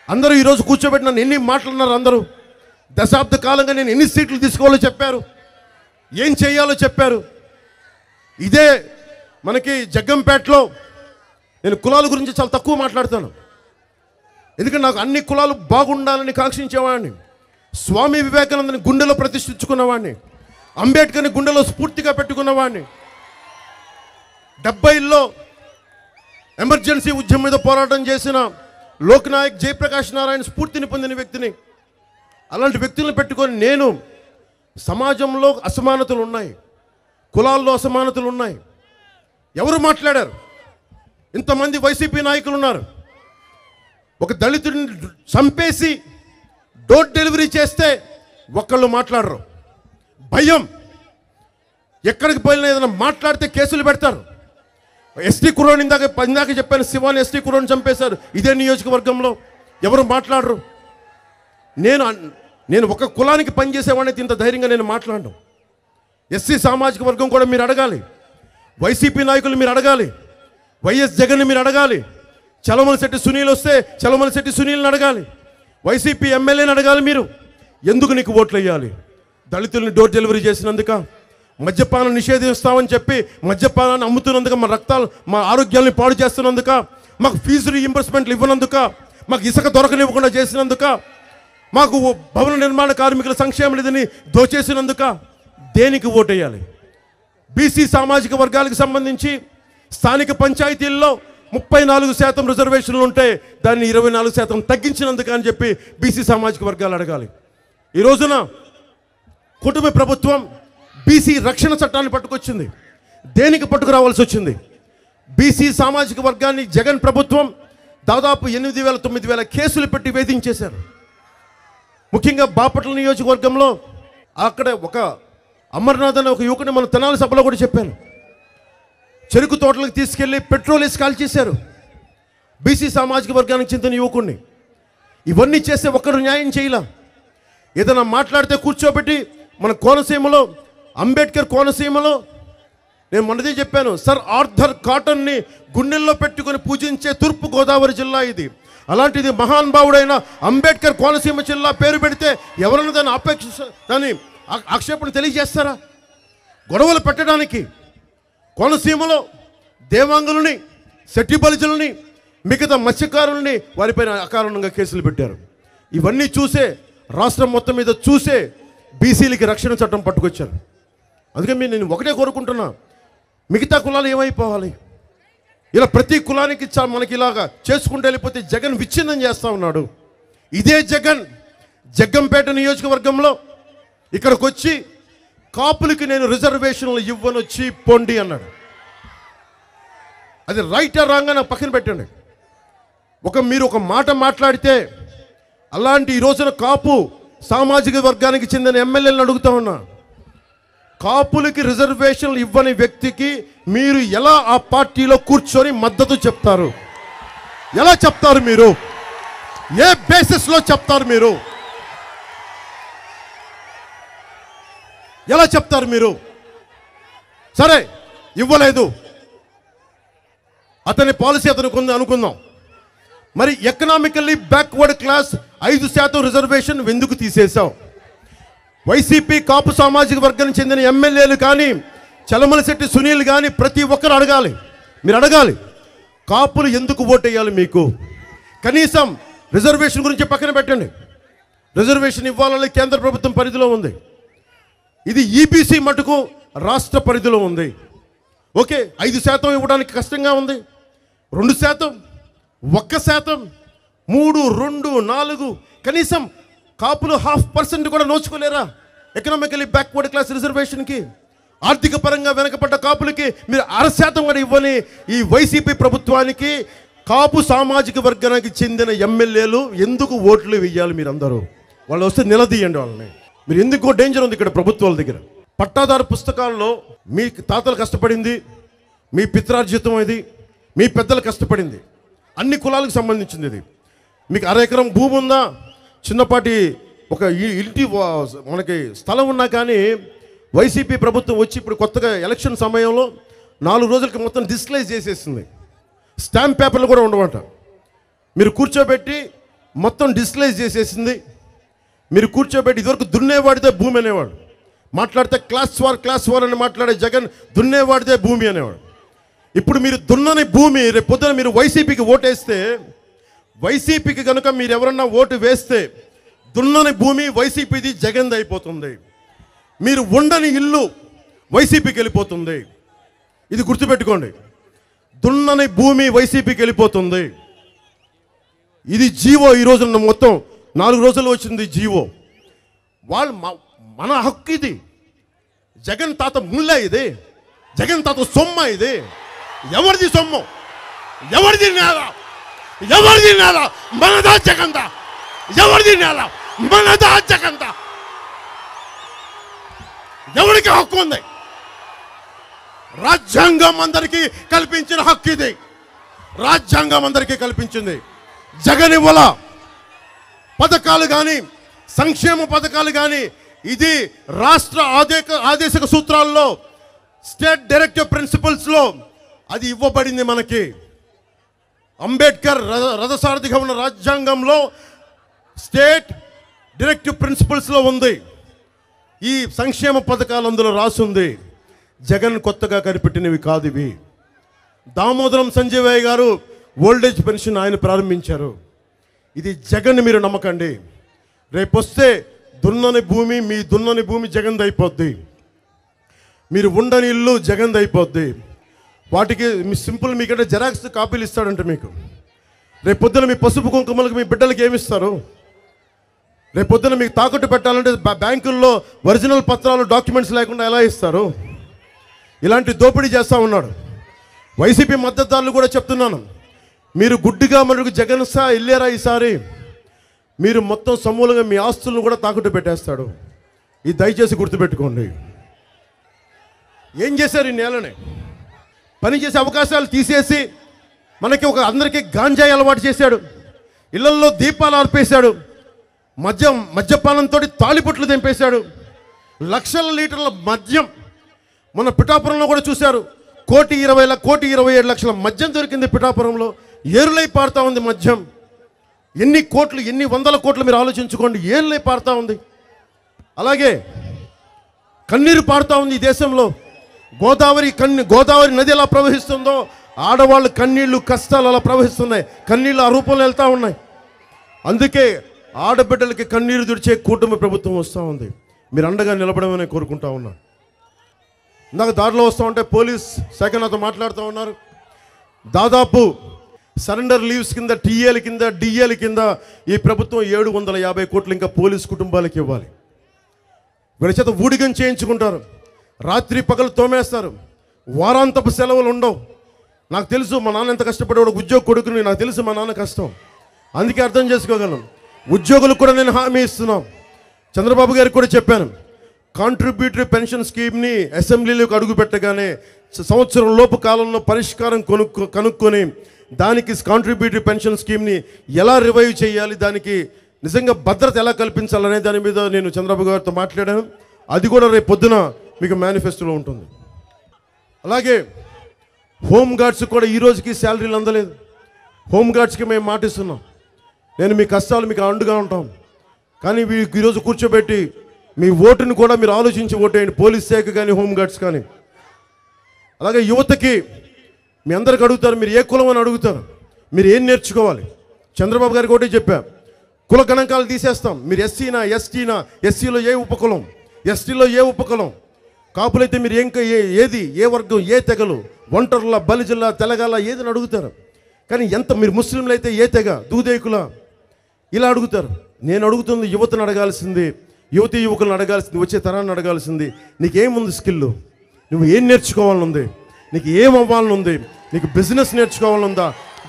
A: అందరూ ఈరోజు కూర్చోబెట్టి నన్ను ఎన్ని మాట్లాడినారు. అందరూ దశాబ్ద కాలంగా నేను ఎన్ని సీట్లు తీసుకోవాలో చెప్పారు, ఏం చేయాలో చెప్పారు. ఇదే మనకి జగ్గంపేటలో నేను కులాల గురించి చాలా తక్కువ మాట్లాడతాను, ఎందుకంటే నాకు అన్ని కులాలు బాగుండాలని కాంక్షించేవాడిని. స్వామి వివేకానందని గుండెలో ప్రతిష్ఠించుకున్నవాడిని, అంబేద్కర్ని గుండెలో స్ఫూర్తిగా పెట్టుకున్నవాడిని. 70లో ఎమర్జెన్సీ ఉద్యమం మీద పోరాటం చేసిన లోక్నాయక్ జయప్రకాష్ నారాయణ స్ఫూర్తిని పొందిన వ్యక్తిని. అలాంటి వ్యక్తులను పెట్టుకొని నేను సమాజంలో అసమానతలు ఉన్నాయి, కులాల్లో అసమానతలు ఉన్నాయి. ఎవరు మాట్లాడారు? ఇంతమంది వైసీపీ నాయకులు ఉన్నారు. ఒక దళితుడిని చంపేసి డోర్ డెలివరీ చేస్తే ఒక్కళ్ళు మాట్లాడరు. భయం. ఎక్కడికి పోయినా ఏదైనా మాట్లాడితే కేసులు పెడతారు. ఎస్టీ కుర్రోని ఇందాక చెప్పాను, శివాని ఎస్టీ కుర్రోని చంపేశారు ఇదే నియోజకవర్గంలో. ఎవరు మాట్లాడరు. నేను ఒక కులానికి పనిచేసేవాడిని ఇంత ధైర్యంగా నేను మాట్లాడను. ఎస్సీ సామాజిక వర్గం కూడా మీరు అడగాలి, వైసీపీ నాయకులు మీరు అడగాలి, వైఎస్ జగన్ మీరు అడగాలి, చలమలశెట్టి సునీల్ వస్తే చలమలశెట్టి సునీల్ని అడగాలి, వైసీపీ ఎమ్మెల్యేని అడగాలి. మీరు ఎందుకు నీకు ఓట్లు వేయాలి? దళితుల్ని డోర్ డెలివరీ చేసినందుక, మద్యపానం నిషేధిస్తామని చెప్పి మద్యపానాన్ని అమ్ముతున్నందుక, మా రక్తాలు, మా ఆరోగ్యాన్ని పాడు చేస్తున్నందుక, మాకు ఫీజు రీయింబర్స్మెంట్లు ఇవ్వనందుక, మాకు ఇసుక దొరకనివ్వకుండా చేసినందుక, మాకు భవన నిర్మాణ కార్మికుల సంక్షేమ నిధిని దోచేసినందుక దేనికి ఓటేయాలి? బీసీ సామాజిక వర్గాలకు సంబంధించి స్థానిక పంచాయతీల్లో 34% రిజర్వేషన్లు ఉంటే దాన్ని 24% తగ్గించినందుకు అని చెప్పి బీసీ సామాజిక వర్గాలు అడగాలి. ఈ రోజున కుటుంబ ప్రభుత్వం బీసీ రక్షణ చట్టాన్ని పట్టుకొచ్చింది. దేనికి పట్టుకురావాల్సి వచ్చింది? బీసీ సామాజిక వర్గాన్ని జగన్ ప్రభుత్వం దాదాపు 8,000 9,000 కేసులు పెట్టి వేధించేశారు. ముఖ్యంగా బాపట్ల నియోజకవర్గంలో అక్కడ ఒక అమర్నాథ్ అనే ఒక యువకుని మన తెనాలి సభలో కూడా చెప్పాను. చెరుకు తోటలకు తీసుకెళ్లి పెట్రోల్ వేసి కాల్చేశారు బీసీ సామాజిక వర్గానికి చెందిన యువకుడిని. ఇవన్నీ చేస్తే ఒక్కరు న్యాయం చేయలే. ఏదైనా మాట్లాడితే కూర్చోబెట్టి మన కోనసీమలో, అంబేద్కర్ కోనసీమలో నేను మొన్నదే చెప్పాను, సర్ ఆర్థర్ కాటన్ని గుండెల్లో పెట్టుకుని పూజించే తూర్పు గోదావరి జిల్లా ఇది. అలాంటిది మహానుభావుడైన అంబేద్కర్ కోనసీమ జిల్లా పేరు పెడితే ఎవరైనా దాన్ని ఆక్షేపణ తెలియజేస్తారా? గొడవలు పెట్టడానికి కోనసీమలో దేవాంగులని, శెట్టి బలిజలని, మిగతా మత్స్యకారులని వారిపైన అకారణంగా కేసులు పెట్టారు. ఇవన్నీ చూసే, రాష్ట్రం మొత్తం మీద చూసే బీసీలకి రక్షణ చట్టం పట్టుకొచ్చారు. అందుకే నేను ఒకటే కోరుకుంటున్నా, మిగతా కులాలు ఏమైపోవాలి? ఇలా ప్రతి కులానికి మనకి ఇలాగా చేసుకుంటూ వెళ్ళిపోతే జగన్ విచ్ఛిన్నం చేస్తూ ఉన్నాడు. ఇదే జగన్ జగ్గంపేట నియోజకవర్గంలో ఇక్కడికి వచ్చి కాపులకి నేను రిజర్వేషన్లు ఇవ్వనొచ్చి పొండి అన్నాడు. అది రైటా రాంగ్ అని పక్కన పెట్టండి. మీరు ఒక మాట మాట్లాడితే అలాంటి ఈ రోజున కాపు సామాజిక వర్గానికి చెందిన ఎమ్మెల్యేలను అడుగుతా ఉన్నా, కాపులకి రిజర్వేషన్లు ఇవ్వని వ్యక్తికి మీరు ఎలా ఆ పార్టీలో కూర్చొని మద్దతు చెప్తారు? ఎలా చెప్తారు మీరు? ఏ బేసిస్లో చెప్తారు మీరు? ఎలా చెప్తారు మీరు? సరే, ఇవ్వలేదు, అతని పాలసీ అతనికి ఉంది అనుకుందాం. మరి ఎకనామికల్లీ బ్యాక్వర్డ్ క్లాస్ 5% రిజర్వేషన్ ఎందుకు తీసేశావు? వైసీపీ కాపు సామాజిక వర్గానికి చెందిన ఎమ్మెల్యేలు కానీ, చలమలశెట్టి సునీల్ కానీ ప్రతి ఒక్కరు అడగాలి. మీరు అడగాలి, కాపులు ఎందుకు ఓటేయాలి మీకు? కనీసం రిజర్వేషన్ గురించి పక్కన పెట్టండి. రిజర్వేషన్ ఇవ్వాలని కేంద్ర ప్రభుత్వం పరిధిలో ఉంది. ఇది ఈబీసీ మటుకు రాష్ట్ర పరిధిలో ఉంది. ఓకే, 5% ఇవ్వడానికి కష్టంగా ఉంది. 2%, 1%, 3, 2, 4, కనీసం కాపులు 0.5% కూడా నోచుకోలేరా ఎకనామికలీ బ్యాక్వర్డ్ క్లాస్ రిజర్వేషన్కి? ఆర్థిక పరంగా వెనకబడ్డ కాపులకి మీరు 0.5% కూడా ఇవ్వని ఈ వైసీపీ ప్రభుత్వానికి కాపు సామాజిక వర్గానికి చెందిన ఎమ్మెల్యేలు ఎందుకు ఓట్లు వేయాలి? మీరందరూ వాళ్ళు వస్తే నిలదీయండి వాళ్ళని. మీరు ఎందుకో డేంజర్ ఉంది ఇక్కడ ప్రభుత్వాల దగ్గర. పట్టాదారు పుస్తకాల్లో మీ తాతలు కష్టపడింది, మీ పిత్రార్జితం ఇది, మీ పెద్దలు కష్టపడింది, అన్ని కులాలకు సంబంధించింది ఇది. మీకు 1/2 ఎకరం భూమి ఉందా, చిన్నపాటి ఒక ఇంటి మనకి స్థలం ఉన్నా కానీ వైసీపీ ప్రభుత్వం వచ్చి ఇప్పుడు కొత్తగా ఎలక్షన్ సమయంలో 4 రోజులకి మొత్తం డిస్క్లైజ్ చేసేసింది. స్టాంప్ పేపర్లు కూడా ఉండవంట. మీరు కూర్చోబెట్టి మొత్తం డిస్క్లైజ్ చేసేసింది. మీరు కూర్చోబెట్టి ఇదివరకు దున్నేవాడితే భూమి అనేవాడు, మాట్లాడితే క్లాస్ వార్ అని మాట్లాడే జగన్ దున్నేవాడితే భూమి అనేవాడు. ఇప్పుడు మీరు దున్నని భూమి, రేపు పొద్దున మీరు వైసీపీకి ఓటేస్తే, వైసీపీకి కనుక మీరు ఎవరన్నా ఓటు వేస్తే దున్నని భూమి వైసీపీది జగన్ది అయిపోతుంది. మీరు ఉండని ఇల్లు వైసీపీకి వెళ్ళిపోతుంది. ఇది గుర్తుపెట్టుకోండి, దున్నని భూమి వైసీపీకి వెళ్ళిపోతుంది. ఇది జీవో. ఈరోజు మొత్తం 4 రోజులు వచ్చింది జీవో. వాళ్ళు మన హక్కు ఇది. జగన్ తాత ముళ్ళ ఇది, జగన్ తాత సొమ్మ ఇది. ఎవరిది సొమ్ము? ఎవరిది నేల? ఎవరిది నేల? మనదా జగందా? ఎవరిది నేల? మనదా జగందా? ఎవరికి హక్కు ఉంది? రాజ్యాంగం అందరికీ కల్పించిన హక్కు ఇది. రాజ్యాంగం అందరికీ కల్పించింది. జగన్ ఇవ్వాల పథకాలు కానీ, సంక్షేమ పథకాలు కానీ, ఇది రాష్ట్ర ఆదేశక సూత్రాల్లో, స్టేట్ డైరెక్టివ్ ప్రిన్సిపల్స్లో అది ఇవ్వబడింది మనకి. అంబేద్కర్ రథసారథిగా ఉన్న రాజ్యాంగంలో స్టేట్ డైరెక్టివ్ ప్రిన్సిపల్స్లో ఉంది. ఈ సంక్షేమ పథకాలు అందులో రాసుంది. జగన్ కొత్తగా కనిపెట్టినవి కాదు ఇవి. దామోదరం సంజయ్ గారు ఓల్డేజ్ పెన్షన్ ఆయన ప్రారంభించారు. ఇది జగన్ మీరు నమ్మకండి. రేపు వస్తే దున్నని భూమి, మీ దున్నని భూమి జగన్ అయిపోద్ది. మీరు ఉండని ఇల్లు జగన్ అయిపోద్ది. వాటికి మీ సింపుల్ మీకంటే జెరాక్స్ కాపీలు ఇస్తాడంటే మీకు రేపు పొద్దున మీ పసుపు కుంకుమలకు మీ బిడ్డలకి ఏమిస్తారు? రేపు పొద్దున మీకు తాకట్టు పెట్టాలంటే బ్యాంకుల్లో ఒరిజినల్ పత్రాలు డాక్యుమెంట్స్ లేకుండా ఎలా ఇస్తారు? ఇలాంటి దోపిడీ చేస్తూ ఉన్నాడు. వైసీపీ మద్దతుదారులు కూడా చెప్తున్నాను, మీరు గుడ్డిగా మనకు జగన్ వెళ్ళారా ఈసారి మీరు మొత్తం సమూలంగా మీ ఆస్తులను కూడా తాకట్టు పెట్టేస్తాడు. ఇది దయచేసి గుర్తుపెట్టుకోండి. ఏం చేశారు ఈ నేలని? పని చేసే అవకాశాలు తీసేసి మనకి అందరికీ గాంజాయి అలవాటు చేశాడు. ఇళ్లల్లో దీపాలు ఆర్పేశాడు. మద్యపానంతో తాళిపొట్లు తెంపేశాడు. లక్షల లీటర్ల మద్యం మన పిఠాపురంలో కూడా చూశారు. 1,20,27,00,000 మద్యం దొరికింది పిఠాపురంలో. ఏరులై పారుతూ ఉంది మద్యం. ఎన్ని కోట్లు, ఎన్ని వందల కోట్లు మీరు ఆలోచించుకోండి. ఏరులై పారుతూ ఉంది. అలాగే కన్నీరు పారుతూ ఉంది ఈ దేశంలో. గోదావరి నది ఎలా ప్రవహిస్తుందో ఆడవాళ్ళు కన్నీళ్లు, కష్టాలు అలా ప్రవహిస్తున్నాయి. కన్నీళ్ళు ఆ రూపంలో వెళ్తూ ఉన్నాయి. అందుకే ఆడబిడ్డలకి కన్నీరు తుడిచే కూటమి ప్రభుత్వం వస్తూ ఉంది. మీరు అండగా నిలబడమని కోరుకుంటా ఉన్నా. ఇందాక దారిలో వస్తూ ఉంటే పోలీస్ శాఖ నాతో మాట్లాడుతూ ఉన్నారు. దాదాపు సరెండర్ లీవ్స్ కింద, టీఏల కింద, డిఏల కింద ఈ ప్రభుత్వం 750 కోట్లు ఇంకా పోలీస్ కుటుంబాలకు ఇవ్వాలి. వీళ్ళ చేత ఊడిగం చేయించుకుంటారు. రాత్రి పగలు తోమేస్తారు. వారాంతపు సెలవులు ఉండవు. నాకు తెలుసు మా నాన్న ఎంత కష్టపడేవాడు. ఉద్యోగ కొడుకుని నాకు తెలుసు మా నాన్న కష్టం. అందుకే అర్థం చేసుకోగలను. ఉద్యోగులకు కూడా నేను హామీ ఇస్తున్నాను. చంద్రబాబు గారికి కూడా చెప్పాను, కాంట్రిబ్యూటరీ పెన్షన్ స్కీమ్ని అసెంబ్లీలోకి అడుగు పెట్టగానే సంవత్సరం లోపు కాలంలో పరిష్కారం కనుక్కొని దానికి కాంట్రిబ్యూటరీ పెన్షన్ స్కీమ్ని ఎలా రివైవ్ చేయాలి, దానికి నిజంగా భద్రత ఎలా కల్పించాలనే దాని మీద నేను చంద్రబాబు గారితో మాట్లాడాను. అది కూడా రేపు పొద్దున మీకు మేనిఫెస్టోలో ఉంటుంది. అలాగే హోంగార్డ్స్ కూడా ఈ రోజుకి శాలరీలు అందలేదు. హోంగార్డ్స్కి మేము మాటిస్తున్నాం, నేను మీ కష్టాలు మీకు అండుగా ఉంటాం. కానీ ఈరోజు కూర్చోబెట్టి మీ ఓటుని కూడా మీరు ఆలోచించి ఓటేయండి, పోలీస్ శాఖ కానీ హోంగార్డ్స్ కానీ. అలాగే యువతకి మీ అందరికి అడుగుతారు, మీరు ఏ కులం అని అడుగుతారు, మీరు ఏం నేర్చుకోవాలి? చంద్రబాబు గారికి ఒకటే చెప్పా, కుల గణాంకాలు తీసేస్తాం. మీరు ఎస్సీనా, ఎస్టీనా, ఎస్సీలో ఏ ఉపకులం, ఎస్టీలో ఏ ఉపకులం, కాపులైతే మీరు ఏది, ఏ వర్గం, ఏ తెగలు, ఒంటర్ల, బలిజిల్లా, తెలగాల ఏదని అడుగుతారు. కానీ మీరు ముస్లింలు అయితే ఏ తెగ, దూదేకుల ఇలా అడుగుతారు. నేను అడుగుతుంది యువతను అడగాల్సింది, యువకులను అడగాల్సింది, వచ్చే తరాన్ని అడగాల్సింది, నీకేముంది స్కిల్, నువ్వు ఏం నేర్చుకోవాలనుంది, నీకు ఏం అవ్వాలనుంది, నీకు బిజినెస్ నేర్చుకోవాలనుందా,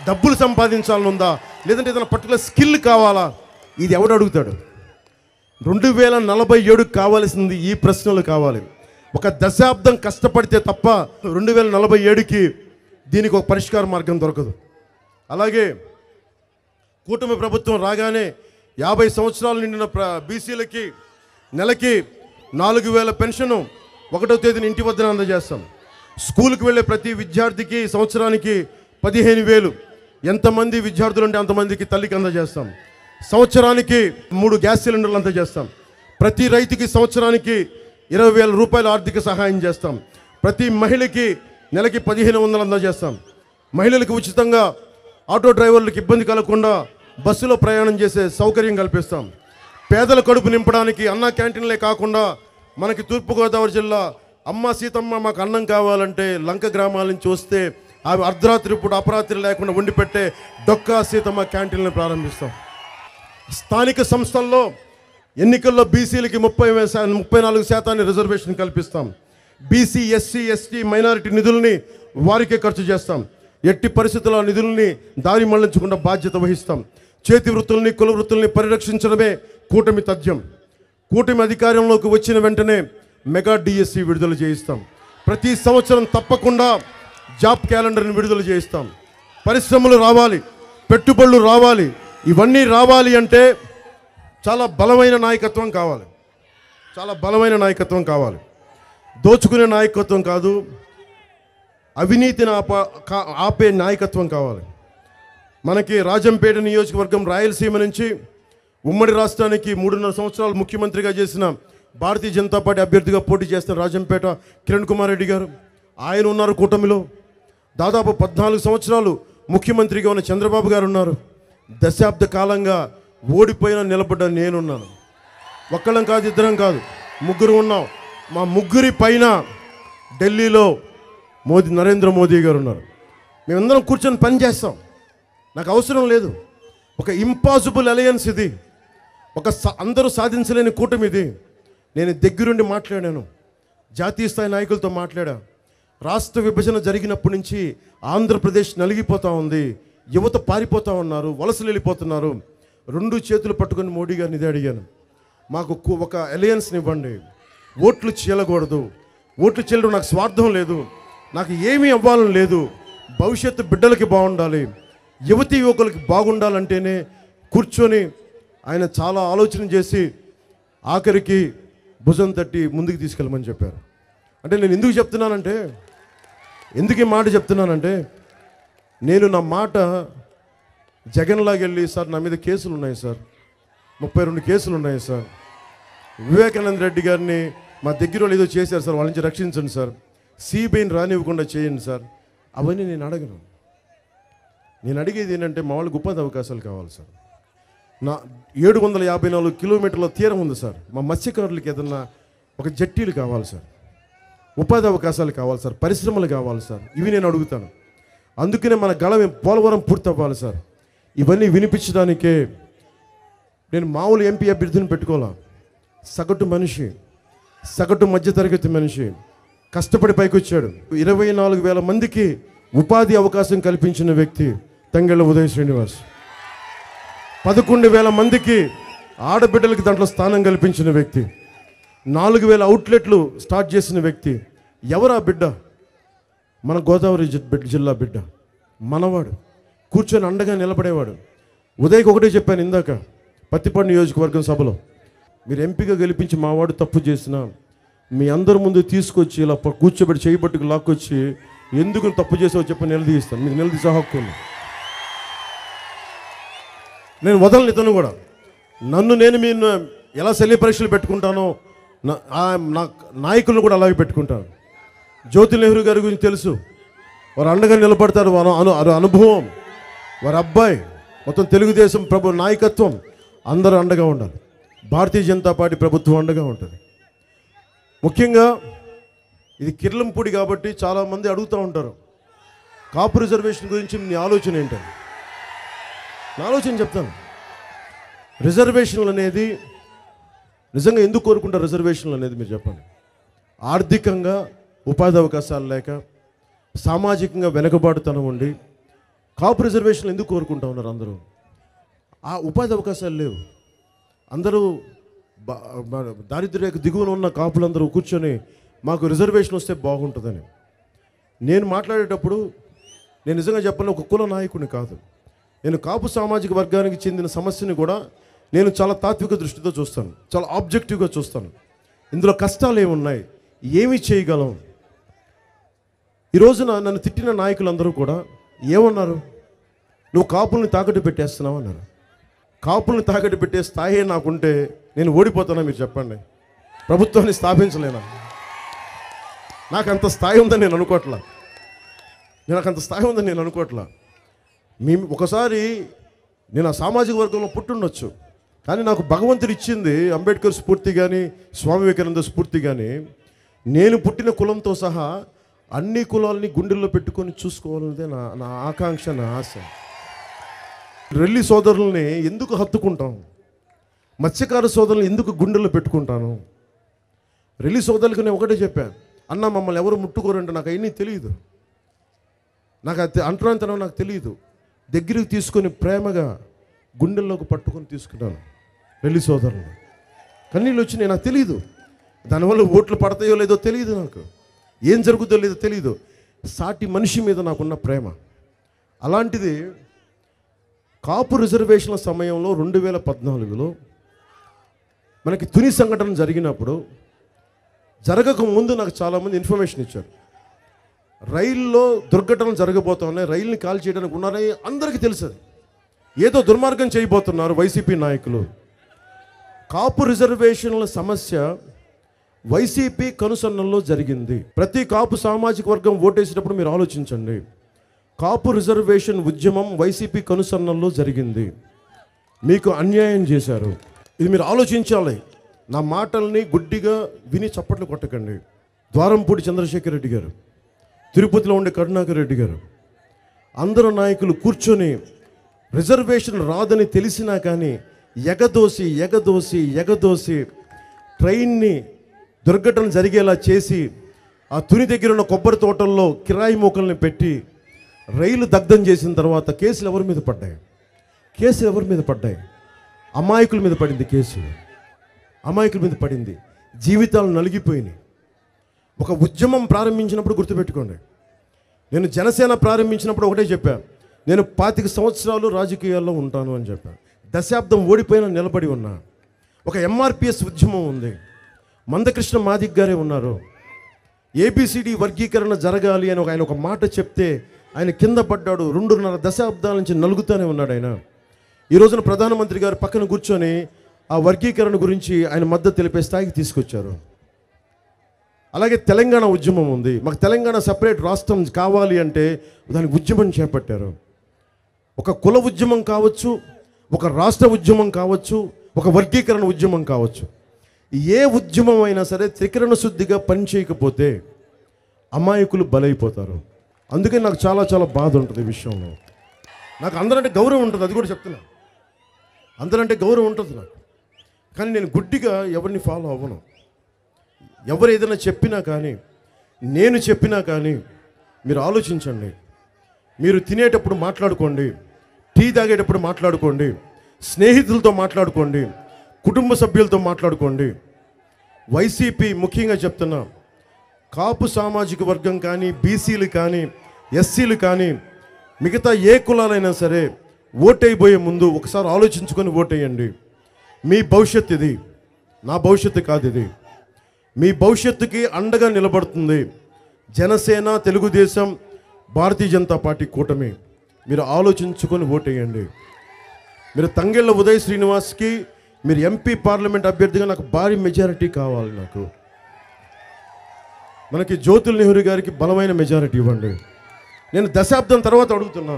A: డబ్బులు సంపాదించాలనుందా, లేదంటే ఏదైనా పర్టికులర్ స్కిల్ కావాలా? ఇది ఎవడు అడుగుతాడు? 2047 కావాల్సింది ఈ ప్రశ్నలు కావాలి. ఒక దశాబ్దం కష్టపడితే తప్ప 2047కి దీనికి ఒక పరిష్కార మార్గం దొరకదు. అలాగే కూటమి ప్రభుత్వం రాగానే 50 సంవత్సరాలు నిండిన బీసీలకి నెలకి 4,000 పెన్షను 1వ తేదీన ఇంటి వద్దన అందజేస్తాం. స్కూల్కి వెళ్ళే ప్రతి విద్యార్థికి సంవత్సరానికి 15,000, ఎంతమంది విద్యార్థులు ఉంటే అంతమందికి తల్లికి అందజేస్తాం. సంవత్సరానికి 3 గ్యాస్ సిలిండర్లు అందజేస్తాం. ప్రతి రైతుకి సంవత్సరానికి 20,000 రూపాయల ఆర్థిక సహాయం చేస్తాం. ప్రతి మహిళకి నెలకి 1,500 అందజేస్తాం. మహిళలకు ఉచితంగా ఆటో డ్రైవర్లకు ఇబ్బంది కలగకుండా బస్సులో ప్రయాణం చేసే సౌకర్యం కల్పిస్తాం. పేదల కడుపు నింపడానికి అన్నా క్యాంటీన్లే కాకుండా మనకి తూర్పుగోదావరి జిల్లా అమ్మ సీతమ్మ మాకు అన్నం కావాలంటే లంక గ్రామాల నుంచి వస్తే అవి అర్ధరాత్రి పూట అపరాత్రి లేకుండా వండి పెట్టే డొక్కా సీతమ్మ క్యాంటీన్లను ప్రారంభిస్తాం. స్థానిక సంస్థల్లో ఎన్నికల్లో బీసీలకి 34% రిజర్వేషన్ కల్పిస్తాం. బీసీ, ఎస్సీ, ఎస్టీ, మైనారిటీ నిధుల్ని వారికే ఖర్చు చేస్తాం. ఎట్టి పరిస్థితుల్లో నిధుల్ని దారి మళ్లించకుండా బాధ్యత వహిస్తాం. చేతి వృత్తుల్ని, కుల వృత్తుల్ని పరిరక్షించడమే కూటమి తథ్యం. కూటమి అధికారంలోకి వచ్చిన వెంటనే మెగా డిఎస్సి విడుదల చేయిస్తాం. ప్రతి సంవత్సరం తప్పకుండా జాబ్ క్యాలెండర్ని విడుదల చేయిస్తాం. పరిశ్రమలు రావాలి, పెట్టుబడులు రావాలి. ఇవన్నీ రావాలి అంటే చాలా బలమైన నాయకత్వం కావాలి. చాలా బలమైన నాయకత్వం కావాలి. దోచుకునే నాయకత్వం కాదు, అవినీతిని ఆపే నాయకత్వం కావాలి. మనకి రాజంపేట నియోజకవర్గం రాయలసీమ నుంచి ఉమ్మడి రాష్ట్రానికి 3.5 సంవత్సరాలు ముఖ్యమంత్రిగా చేసిన భారతీయ జనతా పార్టీ అభ్యర్థిగా పోటీ చేస్తున్న రాజంపేట కిరణ్ కుమార్ రెడ్డి గారు, ఆయన ఉన్నారు కూటమిలో. దాదాపు 14 సంవత్సరాలు ముఖ్యమంత్రిగా ఉన్న చంద్రబాబు గారు ఉన్నారు. దశాబ్ద కాలంగా ఓడిపోయినా నిలబడ్డ నేనున్నాను. ఒక్కళ్ళం కాదు, ఇద్దరం కాదు, ముగ్గురు ఉన్నాం. మా ముగ్గురి పైన ఢిల్లీలో నరేంద్ర మోదీ గారు ఉన్నారు. మేమందరం కూర్చొని పని చేస్తాం. నాకు అవసరం లేదు. ఒక ఇంపాసిబుల్ అలయన్స్ ఇది, అందరూ సాధించలేని కూటమి ఇది. నేను దగ్గరుండి మాట్లాడాను, జాతీయ స్థాయి నాయకులతో మాట్లాడా. రాష్ట్ర విభజన జరిగినప్పటి నుంచి ఆంధ్రప్రదేశ్ నలిగిపోతూ ఉంది, యువత పారిపోతూ ఉన్నారు, వలసలు వెళ్ళిపోతున్నారు. 2 చేతులు పట్టుకొని మోడీ గారిని ఇదే అడిగాను, మాకు ఒక అలయన్స్ని ఇవ్వండి. ఓట్లు చీలకూడదు, ఓట్లు చీలడం నాకు స్వార్థం లేదు, నాకు ఏమీ అవ్వాలని లేదు, భవిష్యత్తు బిడ్డలకి బాగుండాలి, యువతీ యువకులకి బాగుండాలంటేనే కూర్చొని ఆయన చాలా ఆలోచన చేసి ఆఖరికి భుజం తట్టి ముందుకు తీసుకెళ్ళమని చెప్పారు. అంటే నేను ఎందుకు చెప్తున్నానంటే, ఎందుకు ఈ మాట చెప్తున్నానంటే, నేను నా మాట జగన్లాగా వెళ్ళి, సార్ నా మీద కేసులు ఉన్నాయి సార్, 32 కేసులు ఉన్నాయి సార్, వివేకానంద రెడ్డి గారిని మా దగ్గర వాళ్ళు ఏదో చేశారు సార్, వాళ్ళ నుంచి రక్షించండి సార్, సిబిఐని రానివ్వకుండా చేయండి సార్, అవన్నీ నేను అడగను. నేను అడిగేది ఏంటంటే, మా వాళ్ళకి ఉపాధి అవకాశాలు కావాలి సార్. నా 754 కిలోమీటర్ల తీరం ఉంది సార్, మా మత్స్యకారులకి ఏదన్నా ఒక జట్టీలు కావాలి సార్, ఉపాధి అవకాశాలు కావాలి సార్, పరిశ్రమలు కావాలి సార్, ఇవి నేను అడుగుతాను. అందుకనే మన గళం పోలవరం పూర్తి అవ్వాలి సార్. ఇవన్నీ వినిపించడానికే నేను మామూలు ఎంపీ అభ్యర్థిని పెట్టుకోవాలా. సగటు మనిషి, సగటు మధ్యతరగతి మనిషి, కష్టపడి పైకి వచ్చాడు. 24,000 మందికి ఉపాధి అవకాశం కల్పించిన వ్యక్తి తంగెళ్ళ ఉదయ శ్రీనివాస్. 11,000 మందికి ఆడబిడ్డలకి దాంట్లో స్థానం కల్పించిన వ్యక్తి. 4,000 అవుట్లెట్లు స్టార్ట్ చేసిన వ్యక్తి. ఎవరా బిడ్డ? మన గోదావరి జిల్లా బిడ్డ, మనవాడు, కూర్చొని అండగా నిలబడేవాడు. ఉదయ్కి ఒకటే చెప్పాను ఇందాక పత్తిపాడు నియోజకవర్గం సభలో, మీరు ఎంపీగా గెలిపించి మావాడు తప్పు చేసినా మీ అందరి ముందు తీసుకొచ్చి ఇలా కూర్చోబెట్టి చేయబట్టుకు లాక్కొచ్చి ఎందుకు తప్పు చేసావో చెప్పి నిలదీస్తాను. మీకు నిలదీసే హక్కు ఉంది. నేను వదలను ఇతను కూడా. నేను మీరు ఎలా శల్య పరీక్షలు పెట్టుకుంటానో నా నాయకులను కూడా అలాగే పెట్టుకుంటాను. జ్యోతి నెహ్రూ గారి గురించి తెలుసు, వారు అండగా నిలబడతారు, వారి అనుభవం, వారి అబ్బాయి, మొత్తం తెలుగుదేశం నాయకత్వం అందరూ అండగా ఉండాలి. భారతీయ జనతా పార్టీ ప్రభుత్వం అండగా ఉంటుంది. ముఖ్యంగా ఇది కిర్లంపూడి కాబట్టి చాలామంది అడుగుతూ ఉంటారు, కాపు రిజర్వేషన్ గురించి మీ ఆలోచన ఏంటని. నా ఆలోచన చెప్తాను. రిజర్వేషన్లు అనేది నిజంగా ఎందుకు కోరుకుంటారు? రిజర్వేషన్లు అనేది మీరు చెప్పండి. ఆర్థికంగా ఉపాధి అవకాశాలు లేక, సామాజికంగా వెనుకబాటుతనం ఉండి కాపు రిజర్వేషన్లు ఎందుకు కోరుకుంటా ఉన్నారు అందరూ? ఆ ఉపాధి అవకాశాలు లేవు. అందరూ దారిద్ర్య దిగువన ఉన్న కాపులందరూ కూర్చొని మాకు రిజర్వేషన్ వస్తే బాగుంటుందని. నేను మాట్లాడేటప్పుడు నేను నిజంగా చెప్పాలి, ఒక కుల నాయకుడిని కాదు. నేను కాపు సామాజిక వర్గానికి చెందిన సమస్యని కూడా నేను చాలా తాత్విక దృష్టితో చూస్తాను, చాలా ఆబ్జెక్టివ్గా చూస్తాను. ఇందులో కష్టాలు ఏమున్నాయి, ఏమి చేయగలం. ఈ రోజున నన్ను తిట్టిన నాయకులందరూ కూడా ఏమన్నారు? నువ్వు కాపుల్ని తాకట్టు పెట్టేస్తున్నావు అన్నారు. కాపుల్ని తాకట్టు పెట్టే స్థాయి నాకుంటే నేను ఓడిపోతానా? మీరు చెప్పండి. ప్రభుత్వాన్ని స్థాపించలేనా? నాకు అంత స్థాయి ఉందని నేను అనుకోవట్లా. ఒకసారి నేను ఆ సామాజిక వర్గంలో పుట్టుండొచ్చు, కానీ నాకు భగవంతుడు ఇచ్చింది అంబేద్కర్ స్ఫూర్తి కానీ, స్వామి వివేకానంద స్ఫూర్తి కానీ, నేను పుట్టిన కులంతో సహా అన్ని కులాలని గుండెల్లో పెట్టుకొని చూసుకోవాలనేదే నా ఆకాంక్ష, నా ఆశ. రెల్లి సోదరుల్ని ఎందుకు హత్తుకుంటాం? మత్స్యకార సోదరులను ఎందుకు గుండెల్లో పెట్టుకుంటాను? రెల్లి సోదరులకు నేను ఒకటే చెప్పాను, అన్న మమ్మల్ని ఎవరు ముట్టుకోరంటే నాకు అవన్నీ తెలియదు, నాకు అది అంటరాంతనం నాకు తెలియదు. దగ్గరికి తీసుకొని ప్రేమగా గుండెల్లోకి పట్టుకొని తీసుకున్నాను రెల్లి సోదరులు. కన్నీళ్ళు వచ్చినాయి, నాకు తెలియదు. దానివల్ల ఓట్లు పడతాయో లేదో తెలియదు, నాకు ఏం జరుగుతుందో లేదో తెలియదు. సాటి మనిషి మీద నాకున్న ప్రేమ అలాంటిది. కాపు రిజర్వేషన్ల సమయంలో 2014లో మనకి తుని సంఘటన జరిగినప్పుడు, జరగక ముందు నాకు చాలామంది ఇన్ఫర్మేషన్ ఇచ్చారు. రైల్లో దుర్ఘటనలు జరగబోతున్నాయి, రైలుని కాల్ చేయడానికి ఉన్నారని అందరికీ తెలుసు. ఏదో దుర్మార్గం చేయబోతున్నారు వైసీపీ నాయకులు. కాపు రిజర్వేషన్ల సమస్య వైసీపీ కనుసన్నల్లో జరిగింది. ప్రతి కాపు సామాజిక వర్గం ఓటేసినప్పుడు మీరు ఆలోచించండి. కాపు రిజర్వేషన్ ఉద్యమం వైసీపీ కనుసన్నల్లో జరిగింది. మీకు అన్యాయం చేశారు. ఇది మీరు ఆలోచించాలి. నా మాటల్ని గుడ్డిగా విని చప్పట్లు కొట్టకండి. ద్వారంపూడి చంద్రశేఖర్ రెడ్డి గారు, తిరుపతిలో ఉండే కరుణాకర్ రెడ్డి గారు, అందరూ నాయకులు కూర్చొని రిజర్వేషన్ రాదని తెలిసినా కానీ ఎగదోసి ఎగదోసి ఎగదోసి ట్రైన్ని దుర్ఘటన జరిగేలా చేసి ఆ తుని దగ్గర ఉన్న కొబ్బరి తోటల్లో కిరాయి మోకల్ని పెట్టి రైలు దగ్ధం చేసిన తర్వాత కేసులు ఎవరి మీద పడ్డాయి? కేసులు ఎవరి మీద పడ్డాయి? అమాయకుల మీద పడింది కేసు. అమాయకుల మీద పడింది. జీవితాలు నలిగిపోయినాయి. ఒక ఉద్యమం ప్రారంభించినప్పుడు గుర్తుపెట్టుకోండి, నేను జనసేన ప్రారంభించినప్పుడు ఒకటే చెప్పాను, నేను 25 సంవత్సరాలు రాజకీయాల్లో ఉంటాను అని చెప్పాను. దశాబ్దం ఓడిపోయిన నిలబడి ఉన్నా. ఒక ఎంఆర్పిఎస్ ఉద్యమం ఉంది. మందకృష్ణ మాదిక్ గారే ఉన్నారు. ఏబిసిడి వర్గీకరణ జరగాలి అని ఆయన ఒక మాట చెప్తే ఆయన కింద పడ్డాడు. 2.5 దశాబ్దాల నుంచి నలుగుతూనే ఉన్నాడు ఆయన. ఈ రోజున ప్రధానమంత్రి గారు పక్కన కూర్చొని ఆ వర్గీకరణ గురించి ఆయన మద్దతు తెలిపే స్థాయికి తీసుకొచ్చారు. అలాగే తెలంగాణ ఉద్యమం ఉంది. మాకు తెలంగాణ సపరేట్ రాష్ట్రం కావాలి అంటే దానికి ఉద్యమం చేపట్టారు. ఒక కుల ఉద్యమం కావచ్చు, ఒక రాష్ట్ర ఉద్యమం కావచ్చు, ఒక వర్గీకరణ ఉద్యమం కావచ్చు. ఏ ఉద్యమం అయినా సరే త్రికరణ శుద్ధిగా పనిచేయకపోతే అమాయకులు బలైపోతారు. అందుకే నాకు చాలా చాలా బాధ ఉంటుంది ఈ విషయంలో. నాకు అందరంటే గౌరవం ఉంటుంది, అది కూడా చెప్తున్నా. అందరంటే గౌరవం ఉంటుంది నాకు. కానీ నేను గుడ్డిగా ఎవరిని ఫాలో అవ్వను. ఎవరు ఏదైనా చెప్పినా కానీ, నేను చెప్పినా కానీ మీరు ఆలోచించండి. మీరు తినేటప్పుడు మాట్లాడుకోండి, టీ తాగేటప్పుడు మాట్లాడుకోండి, స్నేహితులతో మాట్లాడుకోండి, కుటుంబ సభ్యులతో మాట్లాడుకోండి. వైసీపీ ముఖ్యంగా చెప్తున్నా, కాపు సామాజిక వర్గం కానీ, బీసీలు కానీ, ఎస్సీలు కానీ, మిగతా ఏ కులాలైనా సరే ఓటైపోయే ముందు ఒకసారి ఆలోచించుకొని ఓటేయండి. మీ భవిష్యత్తు ఇది, నా భవిష్యత్తు కాదు ఇది. మీ భవిష్యత్తుకి అండగా నిలబడుతుంది జనసేన, తెలుగుదేశం, భారతీయ జనతా పార్టీ కూటమి. మీరు ఆలోచించుకొని ఓటేయండి. మీరు తంగెళ్ళ ఉదయ్ శ్రీనివాస్కి మీరు ఎంపీ పార్లమెంట్ అభ్యర్థిగా నాకు భారీ మెజారిటీ కావాలి. మనకి జ్యోతుల్ నెహ్రూ గారికి బలమైన మెజారిటీ ఇవ్వండి. నేను దశాబ్దం తర్వాత అడుగుతున్నా,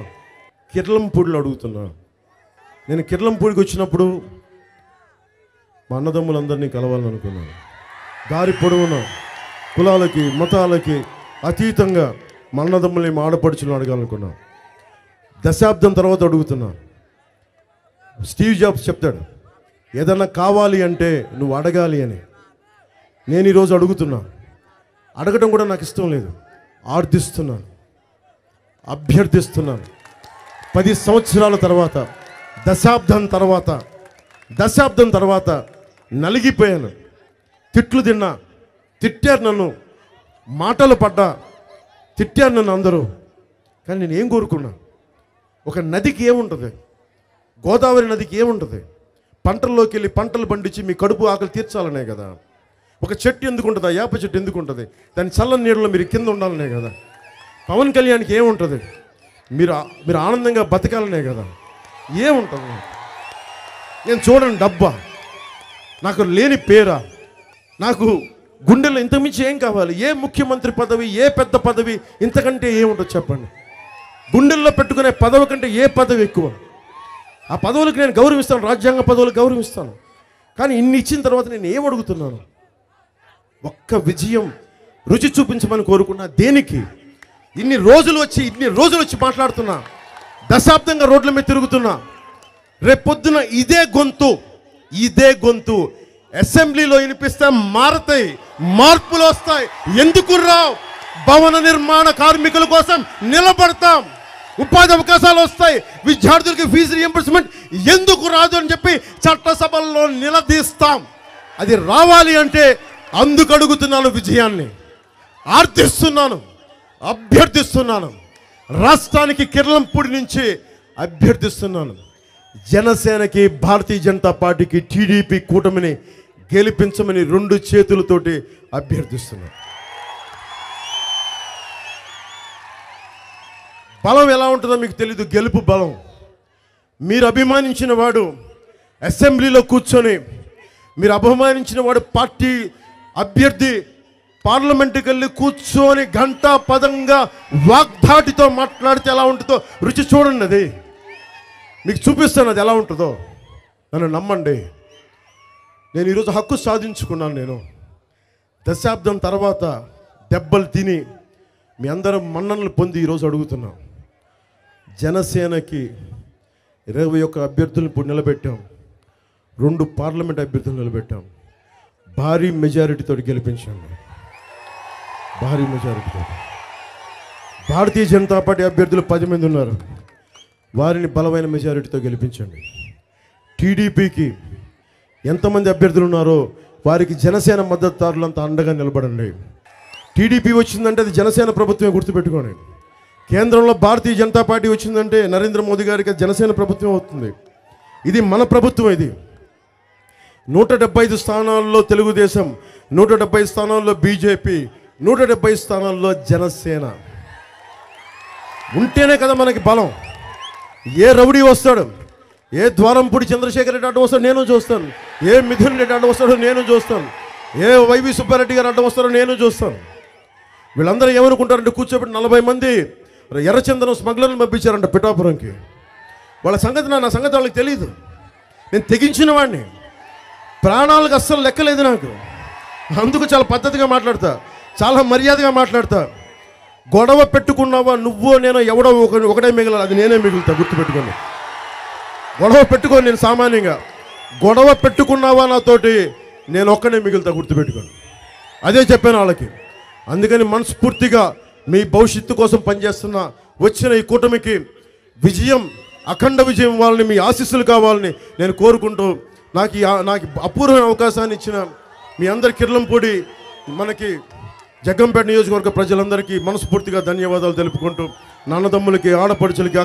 A: కిర్లంపూడిలో అడుగుతున్నా. నేను కిర్లంపూడికి వచ్చినప్పుడు మా అన్నదమ్ములందరినీ కలవాలని అనుకున్నాను. దారి పొడవున కులాలకి మతాలకి అతీతంగా మా అన్నదమ్ముల్ని మా ఆడపడుచులు అడగాలనుకున్నా. దశాబ్దం తర్వాత అడుగుతున్నా. స్టీవ్ జాబ్స్ చెప్తాడు, ఏదన్నా కావాలి అంటే నువ్వు అడగాలి అని. నేను ఈరోజు అడుగుతున్నా. అడగడం కూడా నాకు ఇష్టం లేదు, ఆర్థిస్తున్నాను, అభ్యర్థిస్తున్నాను. 10 సంవత్సరాల తర్వాత, దశాబ్దం తర్వాత నలిగిపోయాను. తిట్లు తిన్నా, తిట్టారు నన్ను, మాటలు పడ్డా, తిట్టారు నన్ను అందరూ. కానీ నేను ఏం కోరుకున్నా? ఒక నదికి ఏముంటుంది? గోదావరి నదికి ఏముంటుంది? పంటల్లోకి వెళ్ళి పంటలు పండించి మీ కడుపు ఆకలి తీర్చాలనే కదా. ఒక చెట్టు ఎందుకు ఉంటుంది? ఆ వేప చెట్టు ఎందుకు ఉంటుంది? దాని చల్లని నీళ్ళలో మీరు కింద ఉండాలనే కదా. పవన్ కళ్యాణ్కి ఏముంటుంది? మీరు ఆనందంగా బతకాలనే కదా. ఏముంటుంది? నేను చూడండి, డబ్బా, నాకు లేని పేరా, నాకు గుండెల్లో ఇంతకుమించి ఏం కావాలి? ఏ ముఖ్యమంత్రి పదవి, ఏ పెద్ద పదవి ఇంతకంటే ఏముంటుంది చెప్పండి? గుండెల్లో పెట్టుకునే పదవి కంటే ఏ పదవి ఎక్కువ? ఆ పదవులకు నేను గౌరవిస్తాను, రాజ్యాంగ పదవులకు గౌరవిస్తాను. కానీ ఇన్ని ఇచ్చిన తర్వాత నేను ఏం అడుగుతున్నాను? ఒక్క విజయం రుచి చూపించమని కోరుకున్నా. దేనికి? ఇన్ని రోజులు వచ్చి మాట్లాడుతున్నా, దశాబ్దంగా రోడ్ల మీద తిరుగుతున్నా. రేపొద్దున ఇదే గొంతు అసెంబ్లీలో వినిపిస్తే మారతాయి, మార్పులు వస్తాయి. ఎందుకు రావు? భవన నిర్మాణ కార్మికుల కోసం నిలబడతాం, ఉపాధి అవకాశాలు వస్తాయి, విద్యార్థులకి ఫీజు రియంబర్స్మెంట్ ఎందుకు రాదు అని చెప్పి చట్టసభల్లో నిలదీస్తాం. అది రావాలి అంటే అందుకు అడుగుతున్నాను, విజయాన్ని ఆర్థిస్తున్నాను, అభ్యర్థిస్తున్నాను. రాష్ట్రానికి కిర్లంపూడి నుంచి అభ్యర్థిస్తున్నాను. జనసేనకి, భారతీయ జనతా పార్టీకి, టీడీపీ కూటమిని గెలిపించమని 2 చేతులతోటి అభ్యర్థిస్తున్నాను. బలం ఎలా ఉంటుందో మీకు తెలీదు. గెలుపు బలం. మీరు అభిమానించిన వాడు అసెంబ్లీలో కూర్చొని, మీరు అభిమానించిన వాడు పార్టీ అభ్యర్థి పార్లమెంటుకి వెళ్ళి కూర్చొని గంటా పదంగా వాగ్దాటితో మాట్లాడితే ఎలా ఉంటుందో రుచి చూడండి. అది మీకు చూపిస్తాను, అది ఎలా ఉంటుందో. నన్ను నమ్మండి. నేను ఈరోజు హక్కు సాధించుకున్నాను. నేను దశాబ్దం తర్వాత దెబ్బలు తిని మీ అందరూ మన్ననలు పొంది ఈరోజు అడుగుతున్నాం. జనసేనకి 21 అభ్యర్థులను ఇప్పుడు నిలబెట్టాం. 2 పార్లమెంట్ అభ్యర్థులు నిలబెట్టాం. భారీ మెజారిటీతో గెలిపించాము. భారీ మెజారిటీతో. భారతీయ జనతా పార్టీ అభ్యర్థులు 10 మంది ఉన్నారు. వారిని బలమైన మెజారిటీతో గెలిపించండి. టీడీపీకి ఎంతమంది అభ్యర్థులు ఉన్నారో వారికి జనసేన మద్దతుదారులంతా అండగా నిలబడండి. టీడీపీ వచ్చిందంటే అది జనసేన ప్రభుత్వమే, గుర్తుపెట్టుకోండి. కేంద్రంలో భారతీయ జనతా పార్టీ వచ్చిందంటే నరేంద్ర మోదీ గారికి జనసేన ప్రభుత్వం అవుతుంది. ఇది మన ప్రభుత్వం. ఇది 175 స్థానాల్లో తెలుగుదేశం, 170 స్థానాల్లో బీజేపీ, 170 స్థానాల్లో జనసేన ఉంటేనే కదా మనకి బలం. ఏ రౌడీ వస్తాడు, ఏ ద్వారంపూడి చంద్రశేఖర్ రెడ్డి అడ్డం వస్తాడో నేను చూస్తాను, ఏ మిథున్ రెడ్డి అడ్డం వస్తాడో నేను చూస్తాను, ఏ వైవి సుబ్బారెడ్డి గారు అడ్డం వస్తాడో నేను చూస్తాను. వీళ్ళందరూ ఏమనుకుంటారంటే కూర్చోబెట్టి 40 మంది ఎర్రచందనం స్మగ్లర్లు పంపించారంట పిఠాపురంకి. వాళ్ళ సంగతి నా సంగతి వాళ్ళకి తెలియదు. నేను తెగించిన వాడిని, ప్రాణాలకు అస్సలు లెక్కలేదు నాకు. అందుకు చాలా పద్ధతిగా మాట్లాడతా, చాలా మర్యాదగా మాట్లాడతా. గొడవ పెట్టుకున్నావా నువ్వో నేను ఎవడో ఒకటే మిగిలాలి, అది నేనే మిగులుతా, గుర్తుపెట్టుకోండి. గొడవ పెట్టుకోని నేను సామాన్యంగా గొడవ పెట్టుకున్నావా నాతోటి నేను ఒక్కనే మిగులుతా, గుర్తుపెట్టుకోండి. అదే చెప్పాను వాళ్ళకి. అందుకని మనస్ఫూర్తిగా మీ భవిష్యత్తు కోసం పనిచేస్తున్న వచ్చిన ఈ కూటమికి విజయం, అఖండ విజయం వాళ్ళని, మీ ఆశీస్సులు కావాలని నేను కోరుకుంటూ నాకు అపూర్వమైన అవకాశాన్ని ఇచ్చిన మీ అందరి కిర్లంపూడి మనకి జగ్గంపేట నియోజకవర్గ ప్రజలందరికీ మనస్ఫూర్తిగా ధన్యవాదాలు తెలుపుకుంటూ, నాన్నదమ్ములకి, ఆడపడుచులకి,